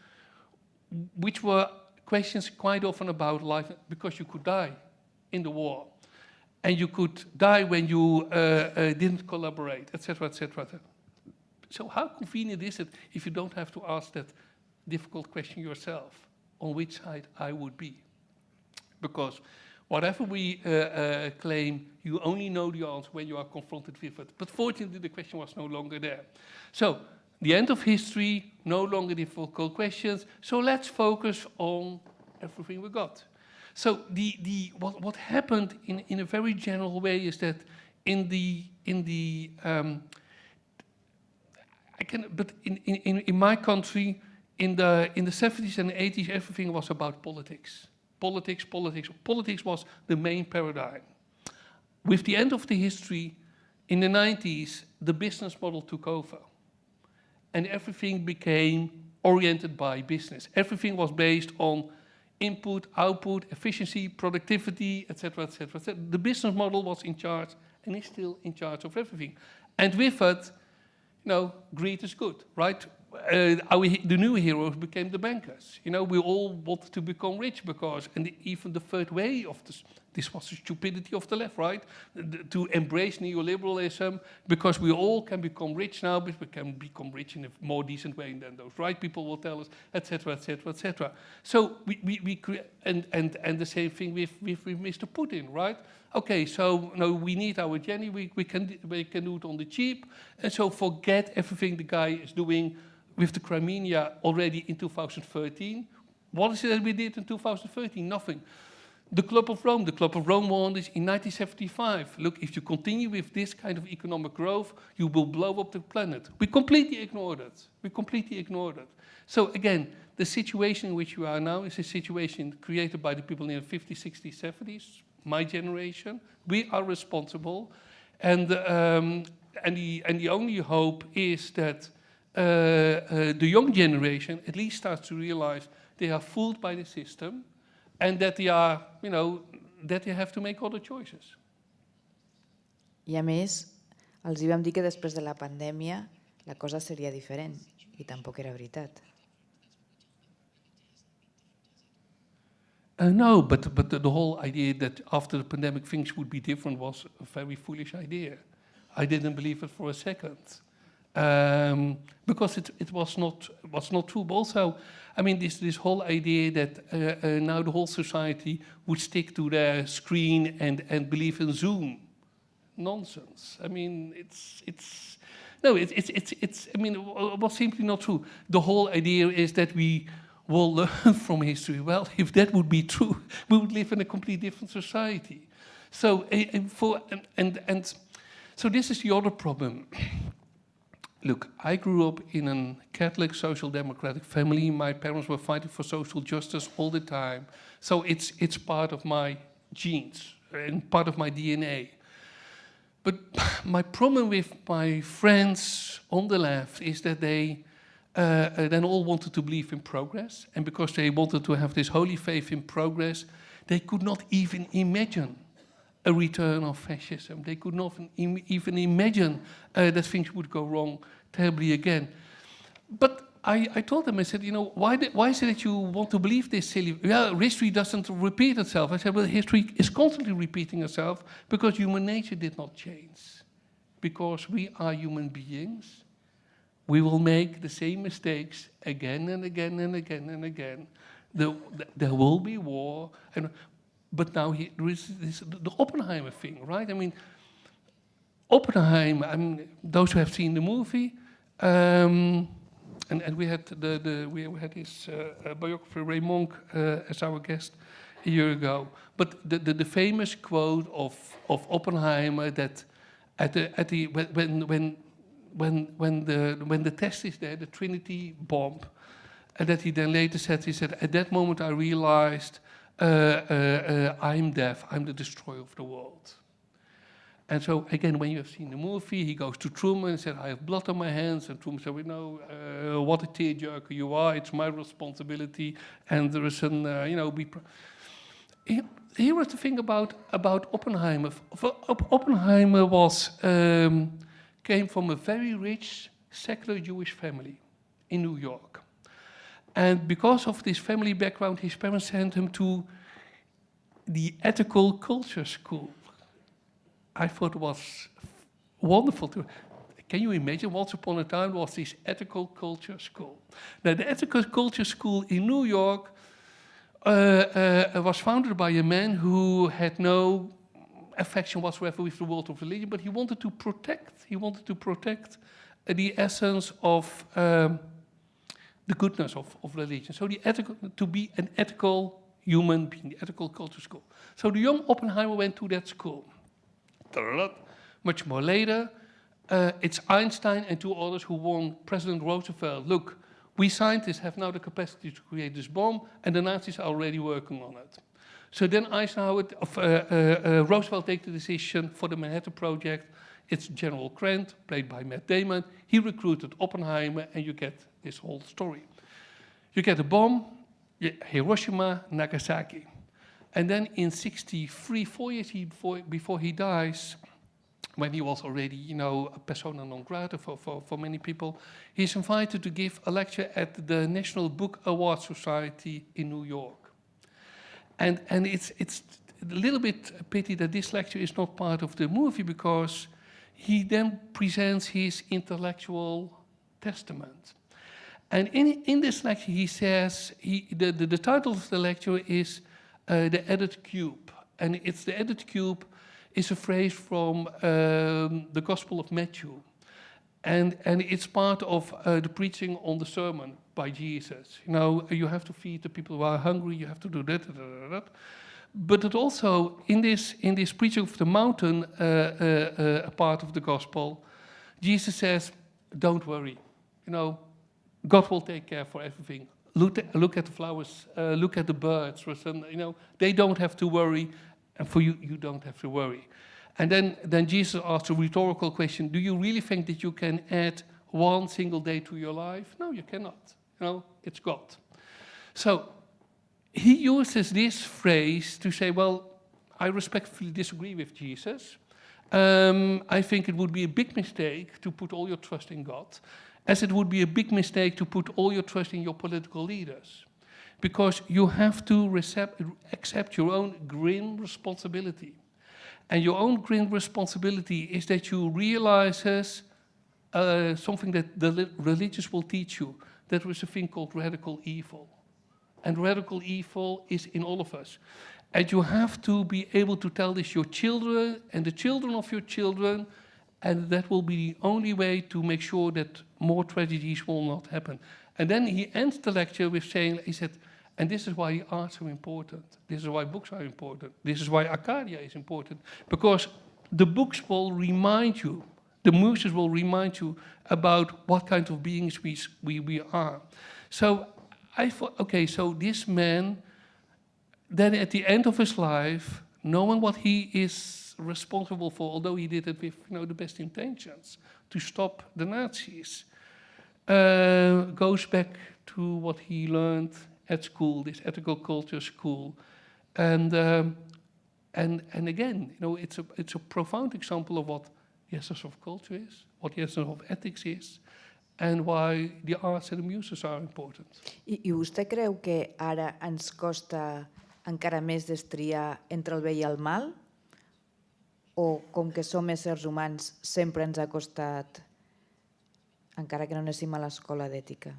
which were questions quite often about life, because you could die in the war, and you could die when you didn't collaborate, etc., etc. So how convenient is it if you don't have to ask that difficult question yourself, on which side I would be? Because whatever we claim, you only know the answer when you are confronted with it. But fortunately, the question was no longer there. So the end of history, no longer difficult questions. So let's focus on everything we got. So what happened in a very general way is that in my country, in the 70s and 80s, everything was about politics. Politics was the main paradigm. With the end of the history, in the 90s, the business model took over. And everything became oriented by business. Everything was based on input, output, efficiency, productivity, etc., etc. The business model was in charge and is still in charge of everything. And with it, greed is good, right? The new heroes became the bankers. We all wanted to become rich because, and even the third way of this was the stupidity of the left, right? To embrace neoliberalism because we all can become rich now, but we can become rich in a more decent way than those right people will tell us, etc., etc., etc. So we create, and the same thing with Mr. Putin, right? Okay, so we need our Jenny, we can do it on the cheap, and so forget everything the guy is doing with the Crimea already in 2013. What is it that we did in 2013? Nothing. The Club of Rome. The Club of Rome warned us in 1975. Look, if you continue with this kind of economic growth, you will blow up the planet. We completely ignored it. So again, the situation in which we are now is a situation created by the people in the 50s, 60s, 70s, my generation. We are responsible. And the only hope is that the young generation at least starts to realize they are fooled by the system, and that they are, that they have to make other choices. I a més, els hi vam dir que després de la pandèmia la cosa seria diferent, i tampoc era veritat. No, but the whole idea that after the pandemic things would be different was a very foolish idea. I didn't believe it for a second. Because it was not true. But also, I mean, this whole idea that now the whole society would stick to their screen and believe in Zoom, nonsense. I mean, it's I mean, it was simply not true. The whole idea is that we will learn from history. Well, if that would be true, we would live in a completely different society. So, so this is the other problem. Look, I grew up in a Catholic social democratic family. My parents were fighting for social justice all the time. So it's part of my genes and part of my DNA. But my problem with my friends on the left is that they then all wanted to believe in progress. And because they wanted to have this holy faith in progress, they could not even imagine a return of fascism. They could not even imagine that things would go wrong terribly again. But I told them, I said, why is it that you want to believe this silly? Well, history doesn't repeat itself. I said, well, history is constantly repeating itself because human nature did not change. Because we are human beings, we will make the same mistakes again and again and again and again. There will be war. But now there is the Oppenheimer thing, right? I mean, Oppenheimer, I mean, those who have seen the movie, and we had we had his biographer Ray Monk as our guest a year ago. But the famous quote of Oppenheimer that when the test is there, the Trinity bomb, and that he then later said, at that moment I realized I'm death, I'm the destroyer of the world. And so again, when you have seen the movie, he goes to Truman and said, I have blood on my hands. And Truman said, we know what a tearjerker you are, it's my responsibility. And there is an, here was the thing about Oppenheimer. Oppenheimer came from a very rich, secular Jewish family in New York. And because of this family background, his parents sent him to the ethical culture school. I thought it was wonderful. Can you imagine? Once upon a time was this ethical culture school. Now, the ethical culture school in New York was founded by a man who had no affection whatsoever with the world of religion, but he wanted to protect the essence of the goodness of religion. So to be an ethical human being, the ethical culture school. So the young Oppenheimer went to that school. Much more later, it's Einstein and two others who warned President Roosevelt, look, we scientists have now the capacity to create this bomb, and the Nazis are already working on it. So then Roosevelt takes the decision for the Manhattan Project. It's General Grant, played by Matt Damon. He recruited Oppenheimer, and you get this whole story. You get a bomb, Hiroshima, Nagasaki. And then in 1963, 4 years before he dies, when he was already, a persona non grata for many people, he's invited to give a lecture at the National Book Award Society in New York. And it's a little bit a pity that this lecture is not part of the movie, because he then presents his intellectual testament. And in this lecture, he says, the title of the lecture is The Added Cube. And it's the added cube is a phrase from the Gospel of Matthew. And it's part of the preaching on the sermon by Jesus. You have to feed the people who are hungry, you have to do that. But it also, in this preaching of the mountain part of the gospel, Jesus says, don't worry, God will take care for everything. Look at the flowers, look at the birds, they don't have to worry, and for you, you don't have to worry. And then Jesus asked a rhetorical question, do you really think that you can add one single day to your life? No, you cannot. It's God. So he uses this phrase to say, well, I respectfully disagree with Jesus. I think it would be a big mistake to put all your trust in God, as it would be a big mistake to put all your trust in your political leaders. Because you have to accept your own grim responsibility. And your own grim responsibility is that you realize something that the religious will teach you. That was a thing called radical evil. And radical evil is in all of us. And you have to be able to tell this your children and the children of your children, and that will be the only way to make sure that more tragedies will not happen. And then he ends the lecture with saying, he said, and this is why the arts are important. This is why books are important. This is why Arcadia is important. Because the books will remind you, the muses will remind you about what kind of beings we are. So I thought, okay, so this man, then at the end of his life, knowing what he is responsible for, although he did it with the best intentions, to stop the Nazis, goes back to what he learned at school, this ethical culture school, and again, it's a profound example of what the essence of culture is, what the essence of ethics is, and why the arts and the muses are important. I vostè creu que ara ens costa encara més destriar entre el bé i el mal? O com que som éssers humans sempre ens ha costat, encara que no anéssim a l'escola d'ètica?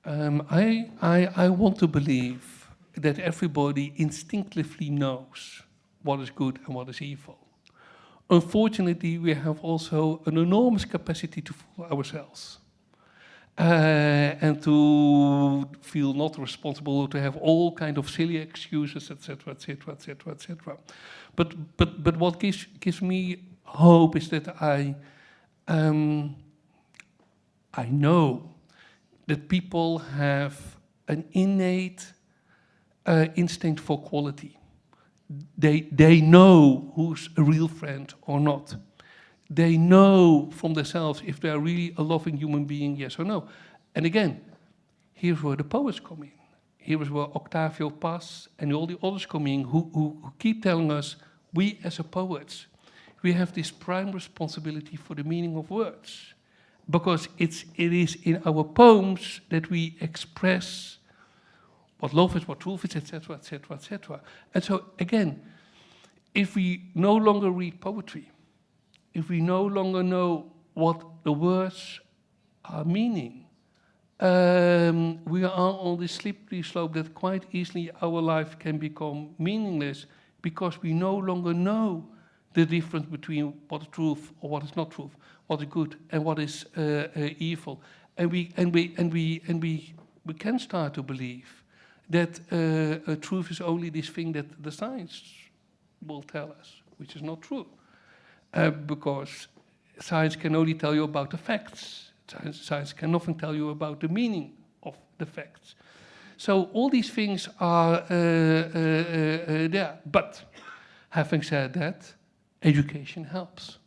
I want to believe that everybody instinctively knows what is good and what is evil. Unfortunately, we have also an enormous capacity to fool ourselves and to feel not responsible, to have all kind of silly excuses, etc., etc., etc., etc. But what gives me hope is that I know that people have an innate instinct for quality. They know who's a real friend or not. They know from themselves if they're really a loving human being, yes or no. And again, here's where the poets come in. Here's where Octavio Paz and all the others come in who keep telling us, we as a poets, we have this prime responsibility for the meaning of words. Because it is in our poems that we express what love is, what truth is, etc., etc., etc. And so, again, if we no longer read poetry, if we no longer know what the words are meaning, we are on this slippery slope that quite easily our life can become meaningless because we no longer know the difference between what is truth or what is not truth, what is good and what is evil, and we can start to believe that truth is only this thing that the science will tell us, which is not true, because science can only tell you about the facts. Science can nothing tell you about the meaning of the facts. So all these things are there. But having said that, education helps.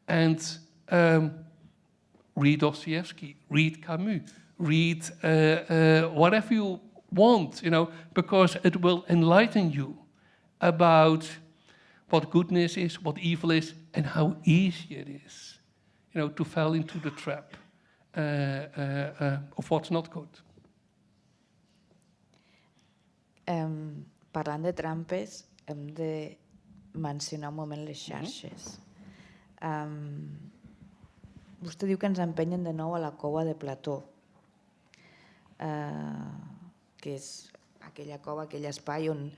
And read Dostoevsky, read Camus, read whatever you want, because it will enlighten you about what goodness is, what evil is, and how easy it is, to fall into the trap of what's not good. Parlant de trampes, hem de mencionar un moment les xarxes. Vostè diu que ens empenyen de nou a la cova de Plató, que és aquella cova, aquell espai on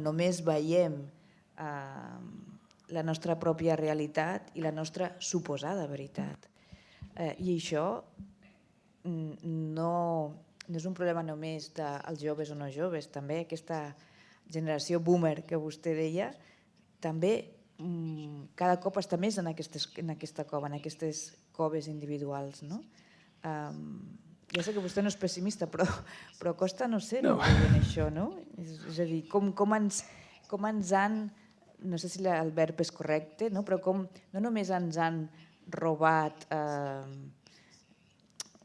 només veiem la nostra pròpia realitat i la nostra suposada veritat. I això no no és un problema només dels joves o no joves, també aquesta generació boomer que vostè deia, també cada cop està més en aquesta cova, en aquestes coves individuals. Ja sé que vostè no és pessimista, però costa, no sé, no veient això, no? És a dir, com ens han, no sé si el verb és correcte, però com no només ens han robat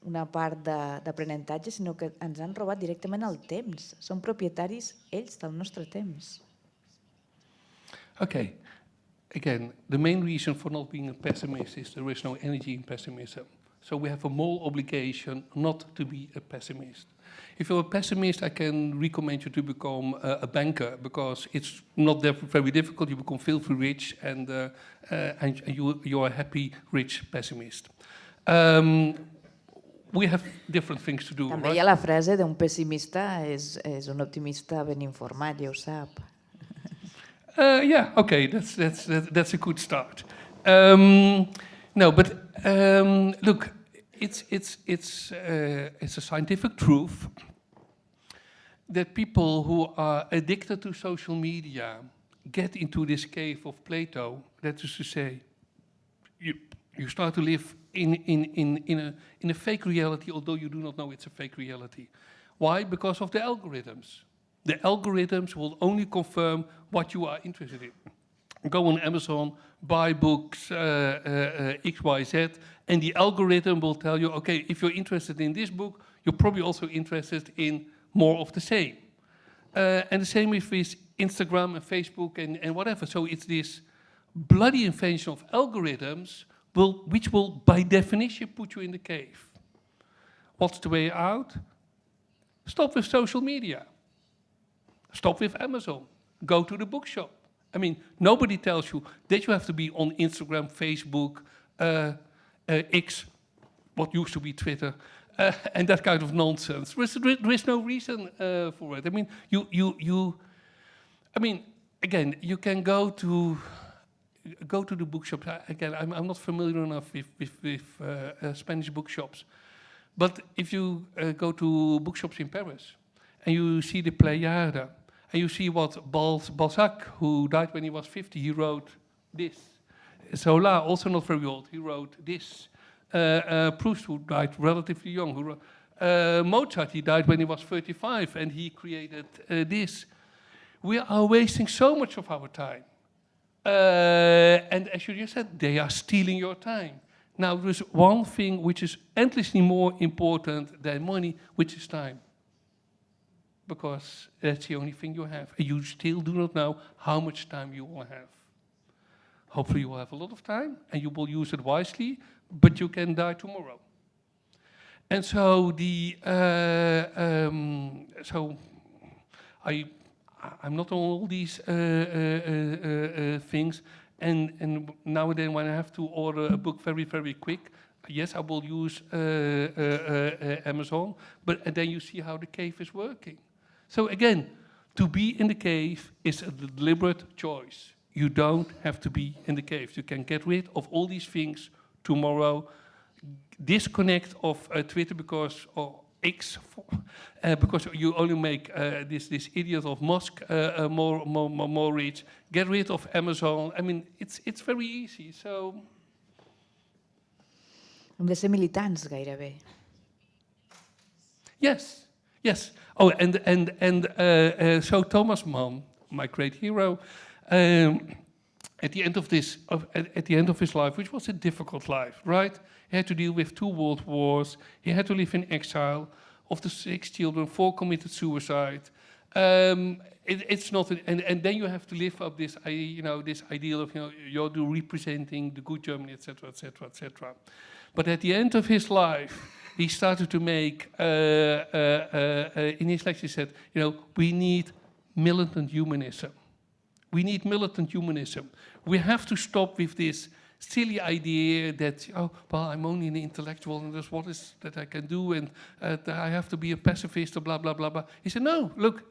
una part d'aprenentatge, sinó que ens han robat directament el temps. Són propietaris ells del nostre temps. Okay. Again, the main reason for not being a pessimist is there is no energy in pessimism. So we have a moral obligation not to be a pessimist. If you're a pessimist, I can recommend you to become a banker, because it's not very difficult. You become filthy rich, and you are a happy, rich pessimist. We have different things to do. També hi ha la frase d'un pessimista és un optimista ben informat, ja ho sap. Yeah, okay, that's a good start. No, but look, it's a scientific truth that people who are addicted to social media get into this cave of Plato. That is to say, you start to live in a fake reality, although you do not know it's a fake reality. Why? Because of the algorithms. The algorithms will only confirm what you are interested in. Go on Amazon, buy books, X, Y, Z, and the algorithm will tell you, okay, if you're interested in this book, you're probably also interested in more of the same. And the same with Instagram and Facebook and whatever. So it's this bloody invention of algorithms which will, by definition, put you in the cave. What's the way out? Stop with social media. Stop with Amazon. Go to the bookshop. I mean, nobody tells you that you have to be on Instagram, Facebook, X, what used to be Twitter, and that kind of nonsense. There is no reason for it. I mean, I mean, again, you can go to the bookshops. Again, I'm not familiar enough with Spanish bookshops, but if you go to bookshops in Paris and you see the Pléiade, and you see what Balzac, who died when he was 50, he wrote this. Zola, also not very old, he wrote this. Proust, who died relatively young, who wrote, Mozart, he died when he was 35, and he created this. We are wasting so much of our time. And as you just said, they are stealing your time. Now, there's one thing which is endlessly more important than money, which is time. Because that's the only thing you have. And you still do not know how much time you will have. Hopefully you will have a lot of time, and you will use it wisely, but you can die tomorrow. And so I'm not on all these things, and now and then when I have to order a book very, very quick, yes, I will use Amazon, and then you see how the cave is working. So again, to be in the cave is a deliberate choice. You don't have to be in the cave. You can get rid of all these things tomorrow, disconnect of Twitter or X, because you only make this idiot of Musk more rich. Get rid of Amazon. I mean, it's very easy. So Hem de ser militants, gairebé. Yes. Oh, and so Thomas Mann, my great hero, at the end of his life, which was a difficult life, right? He had to deal with 2 world wars. He had to live in exile. Of the 6 children, 4 committed suicide. It's not, and then you have to live up this ideal of you're representing the good Germany, etc., etc., etc. But at the end of his life, he started to make, in his lecture he said, we need militant humanism. We need militant humanism. We have to stop with this silly idea that, I'm only an intellectual and there's what is that I can do, and I have to be a pacifist or blah, blah, blah, blah. He said, no, look,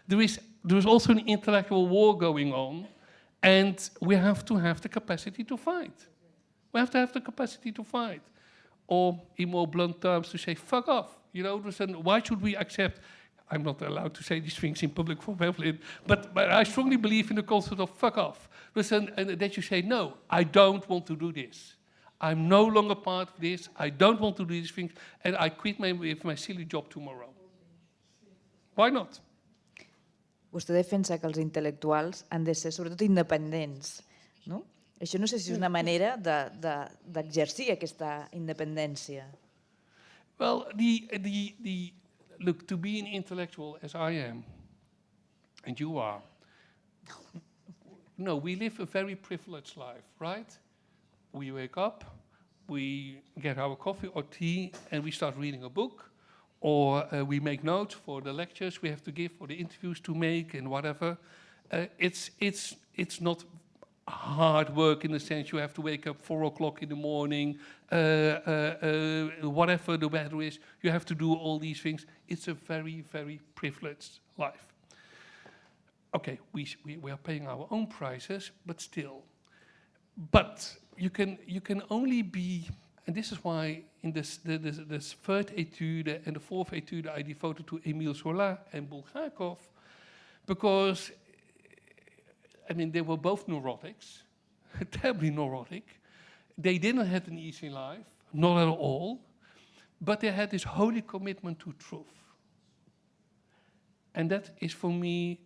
there is also an intellectual war going on, and we have to have the capacity to fight. We have to have the capacity to fight. Or, in more blunt terms, to say, fuck off. Why should we accept? I'm not allowed to say these things in public for Evelyn, but I strongly believe in the concept of fuck off. And that you say, no, I don't want to do this. I'm no longer part of this. I don't want to do these things, and I quit my silly job tomorrow. Why not? Vostè defensa que els intel·lectuals han de ser sobretot independents, no? Això no sé si és una manera d'exercir aquesta independència. Well, look, to be an intellectual as I am, and you are, no, we live a very privileged life, right? We wake up, we get our coffee or tea, and we start reading a book, or we make notes for the lectures we have to give, for the interviews to make, and whatever. It's not hard work in the sense you have to wake up 4 o'clock in the morning, whatever the weather is, you have to do all these things. It's a very, very privileged life. Okay, we are paying our own prices, but still. But you can only be, and this is why in this third étude and the fourth étude I devoted to Émile Zola and Bulgakov, because I mean, they were both neurotics, terribly neurotic. They didn't have an easy life, not at all, but they had this holy commitment to truth. And that is for me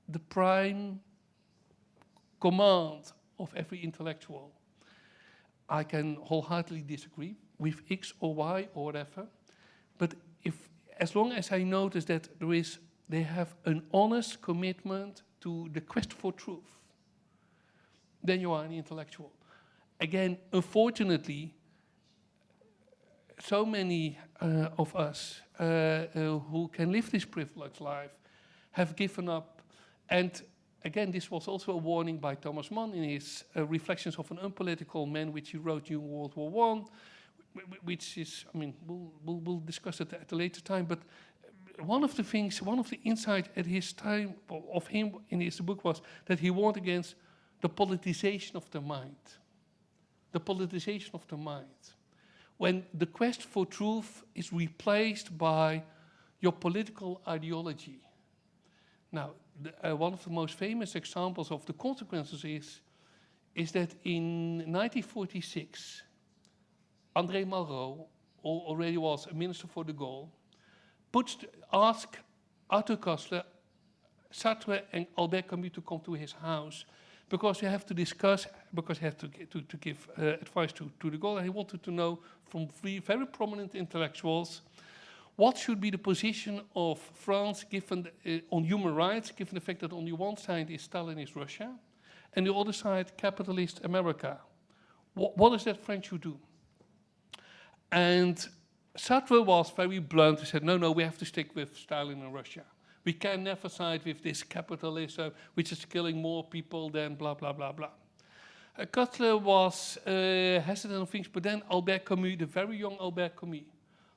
the prime command of every intellectual. I can wholeheartedly disagree with X or Y or whatever, but as long as I notice that they have an honest commitment to the quest for truth, then you are an intellectual. Again, unfortunately, so many of us who can live this privileged life have given up. And again, this was also a warning by Thomas Mann in his Reflections of an Unpolitical Man, which he wrote during World War I, which is, I mean, we'll discuss it at a later time, but one of the insights at his time of him in his book was that he warned against the politicization of the mind. The politicization of the mind. When the quest for truth is replaced by your political ideology. Now, one of the most famous examples of the consequences is that in 1946, André Malraux already was a minister for de Gaulle, asked Arthur Koestler, Sartre and Albert Camus to come to his house because you have to discuss, because he had to give advice to de Gaulle, and he wanted to know from 3 very prominent intellectuals what should be the position of France given on human rights, given the fact that on the one side is Stalinist Russia, and the other side capitalist America. What is that French should do? And Sartre was very blunt. He said, no, we have to stick with Stalin and Russia. We can never side with this capitalism, which is killing more people than blah, blah, blah, blah. Koestler was hesitant on things, but then Albert Camus, the very young Albert Camus,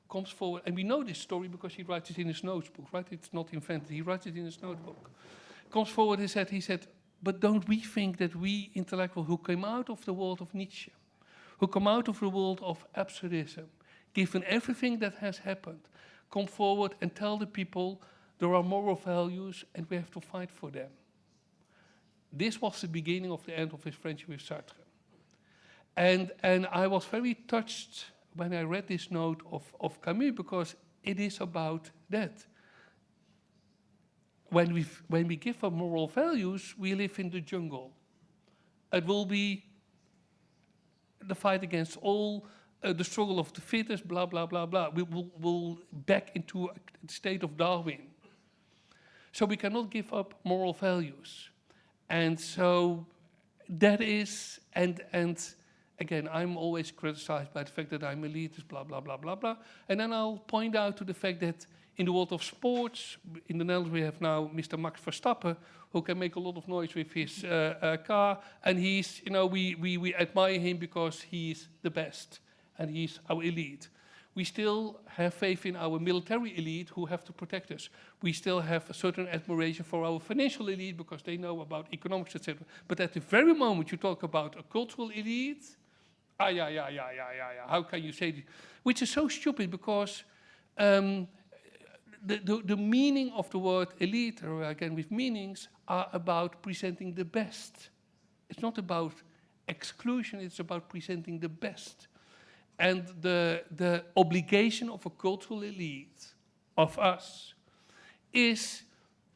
comes forward. And we know this story because he writes it in his notebook, right? It's not invented. He writes it in his notebook. Comes forward and he said, but don't we think that we intellectuals who came out of the world of Nietzsche, who come out of the world of absurdism, given everything that has happened, come forward and tell the people there are moral values and we have to fight for them. This was the beginning of the end of his friendship with Sartre. And I was very touched when I read this note of Camus, because it is about that. When we give up moral values, we live in the jungle. It will be the fight against all, the struggle of the fittest, blah, blah, blah, blah. We'll back into a state of Darwin. So we cannot give up moral values. And so that is, and again, I'm always criticized by the fact that I'm elitist, blah, blah, blah, blah, blah. And then I'll point out to the fact that in the world of sports, in the Netherlands we have now Mr. Max Verstappen, who can make a lot of noise with his car, and he's, we admire him because he's the best, and he's our elite. We still have faith in our military elite who have to protect us. We still have a certain admiration for our financial elite because they know about economics, etc. But at the very moment you talk about a cultural elite, Yeah. How can you say this? Which is so stupid because the meaning of the word elite, or again with meanings, are about presenting the best. It's not about exclusion, it's about presenting the best. And the obligation of a cultural elite, of us, is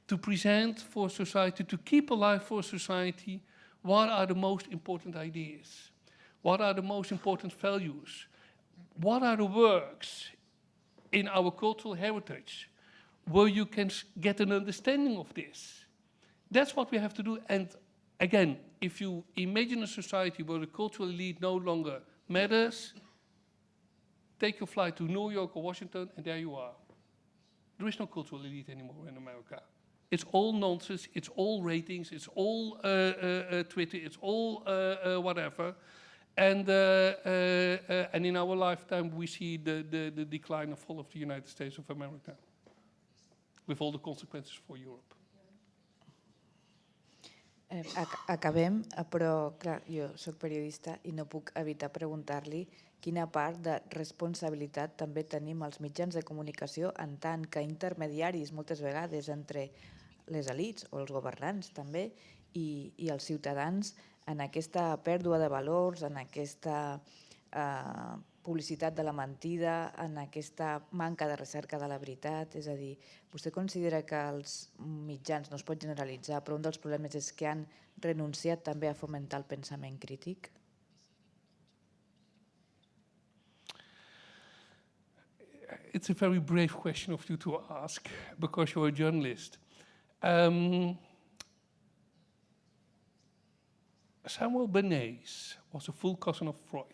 to present for society, to keep alive for society, what are the most important ideas? What are the most important values? What are the works in our cultural heritage where you can get an understanding of this? That's what we have to do. And again, if you imagine a society where the cultural elite no longer matters, take your flight to New York or Washington, and there you are. There is no cultural elite anymore in America. It's all nonsense, it's all ratings, it's all Twitter, it's all whatever. And in our lifetime, we see the decline and fall of the United States of America, with all the consequences for Europe. Acabem, però clar, jo soc periodista i no puc evitar preguntar-li quina part de responsabilitat també tenim els mitjans de comunicació en tant que intermediaris moltes vegades entre les elits o els governants també i els ciutadans en aquesta pèrdua de valors, en aquesta publicitat de la mentida, en aquesta manca de recerca de la veritat. És a dir, vostè considera que els mitjans, no es pot generalitzar, però un dels problemes és que han renunciat també a fomentar el pensament crític? It's a very brave question of you to ask, because you're a journalist. Samuel Benes was a full cousin of Freud.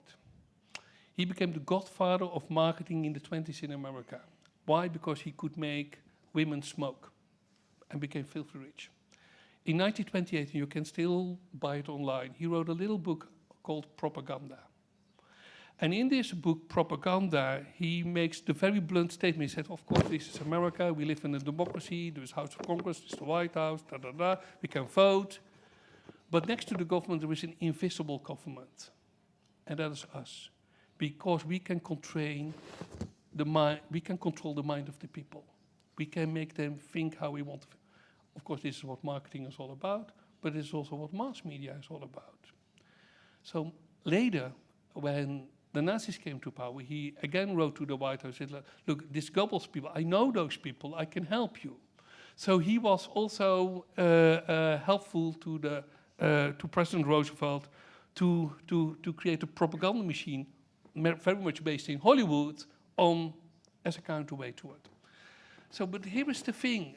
He became the godfather of marketing in the 20s in America. Why? Because he could make women smoke and became filthy rich. In 1928, and you can still buy it online, he wrote a little book called Propaganda. And in this book, Propaganda, he makes the very blunt statement. He said, of course, this is America, we live in a democracy, there is House of Congress, there is the White House, we can vote. But next to the government, there is an invisible government, and that is us. Because we can control the mind of the people. We can make them think how we want to. Of course, this is what marketing is all about, but it's also what mass media is all about. So later, when the Nazis came to power, he again wrote to the White House, said, look, this Goebbels people, I know those people, I can help you. So he was also helpful to President Roosevelt to create a propaganda machine very much based in Hollywood as a counterweight to it. So, but here is the thing,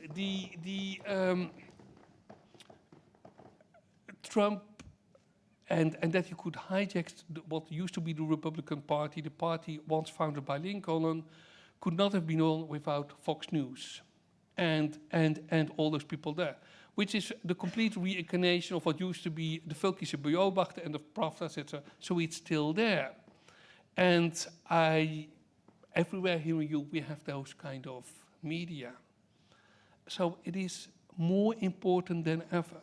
Trump, and that you could hijack what used to be the Republican Party, the party once founded by Lincoln, could not have been on without Fox News and all those people there, which is the complete reincarnation of what used to be the Völkische Beobachter and the Pravda, etc. So it's still there. And everywhere here in Europe, we have those kind of media. So it is more important than ever,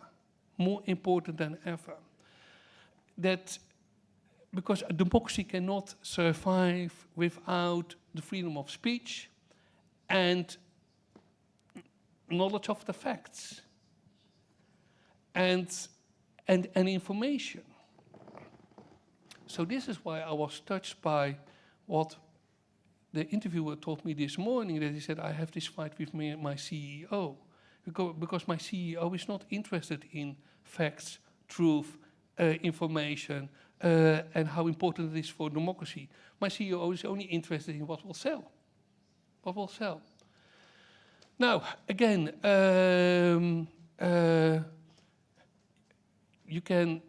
that because a democracy cannot survive without the freedom of speech and knowledge of the facts and information. So this is why I was touched by what the interviewer told me this morning, that he said, I have this fight with my CEO, because my CEO is not interested in facts, truth, information, and how important it is for democracy. My CEO is only interested in what will sell. What will sell. Now, again, you can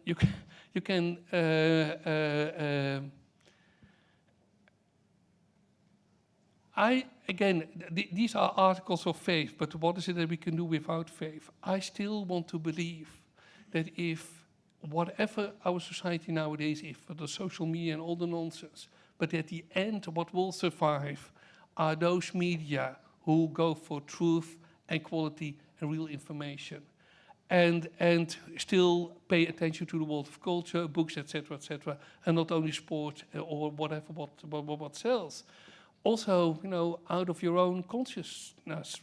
these are articles of faith, but what is it that we can do without faith? I still want to believe that if whatever our society nowadays is, for the social media and all the nonsense, but at the end what will survive are those media who go for truth and quality and real information. and still pay attention to the world of culture, books, etc., and not only sport or whatever what sells. Also, out of your own consciousness,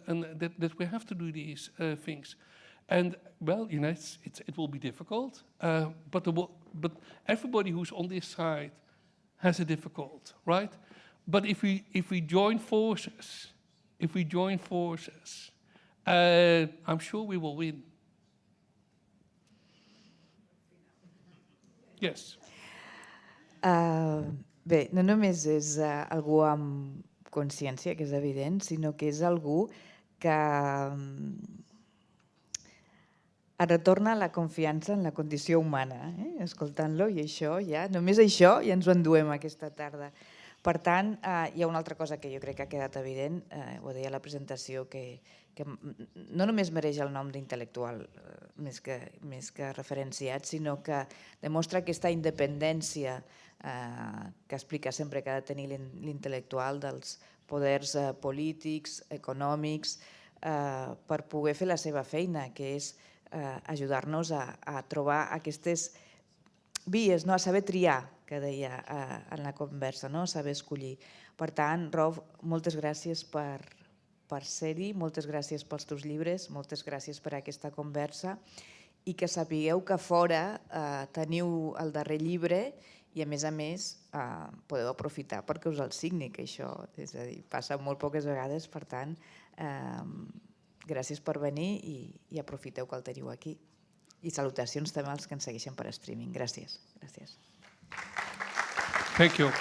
and that we have to do these things. And well, it will be difficult, but everybody who's on this side has a difficult, right? But if we join forces, I'm sure we will win. Yes. Bé, no només és algú amb consciència, que és evident, sinó que és algú que retorna la confiança en la condició humana, escoltant-lo, i això ja, només això ja ens ho enduem aquesta tarda. Per tant, hi ha una altra cosa que jo crec que ha quedat evident, ho deia a la presentació, que no només mereix el nom d'intel·lectual més que referenciat, sinó que demostra aquesta independència que explica sempre que ha de tenir l'intel·lectual dels poders polítics, econòmics, per poder fer la seva feina, que és ajudar-nos a trobar aquestes vies, a saber triar, que deia en la conversa, a saber escollir. Per tant, Rob, moltes gràcies per ser-hi, moltes gràcies pels teus llibres, moltes gràcies per aquesta conversa, i que sapigueu que fora teniu el darrer llibre i a més podeu aprofitar perquè us el signi, que això és a dir, passa molt poques vegades. Per tant, gràcies per venir i aprofiteu que el teniu aquí. I salutacions també als que ens segueixen per streaming. Gràcies. Thank you.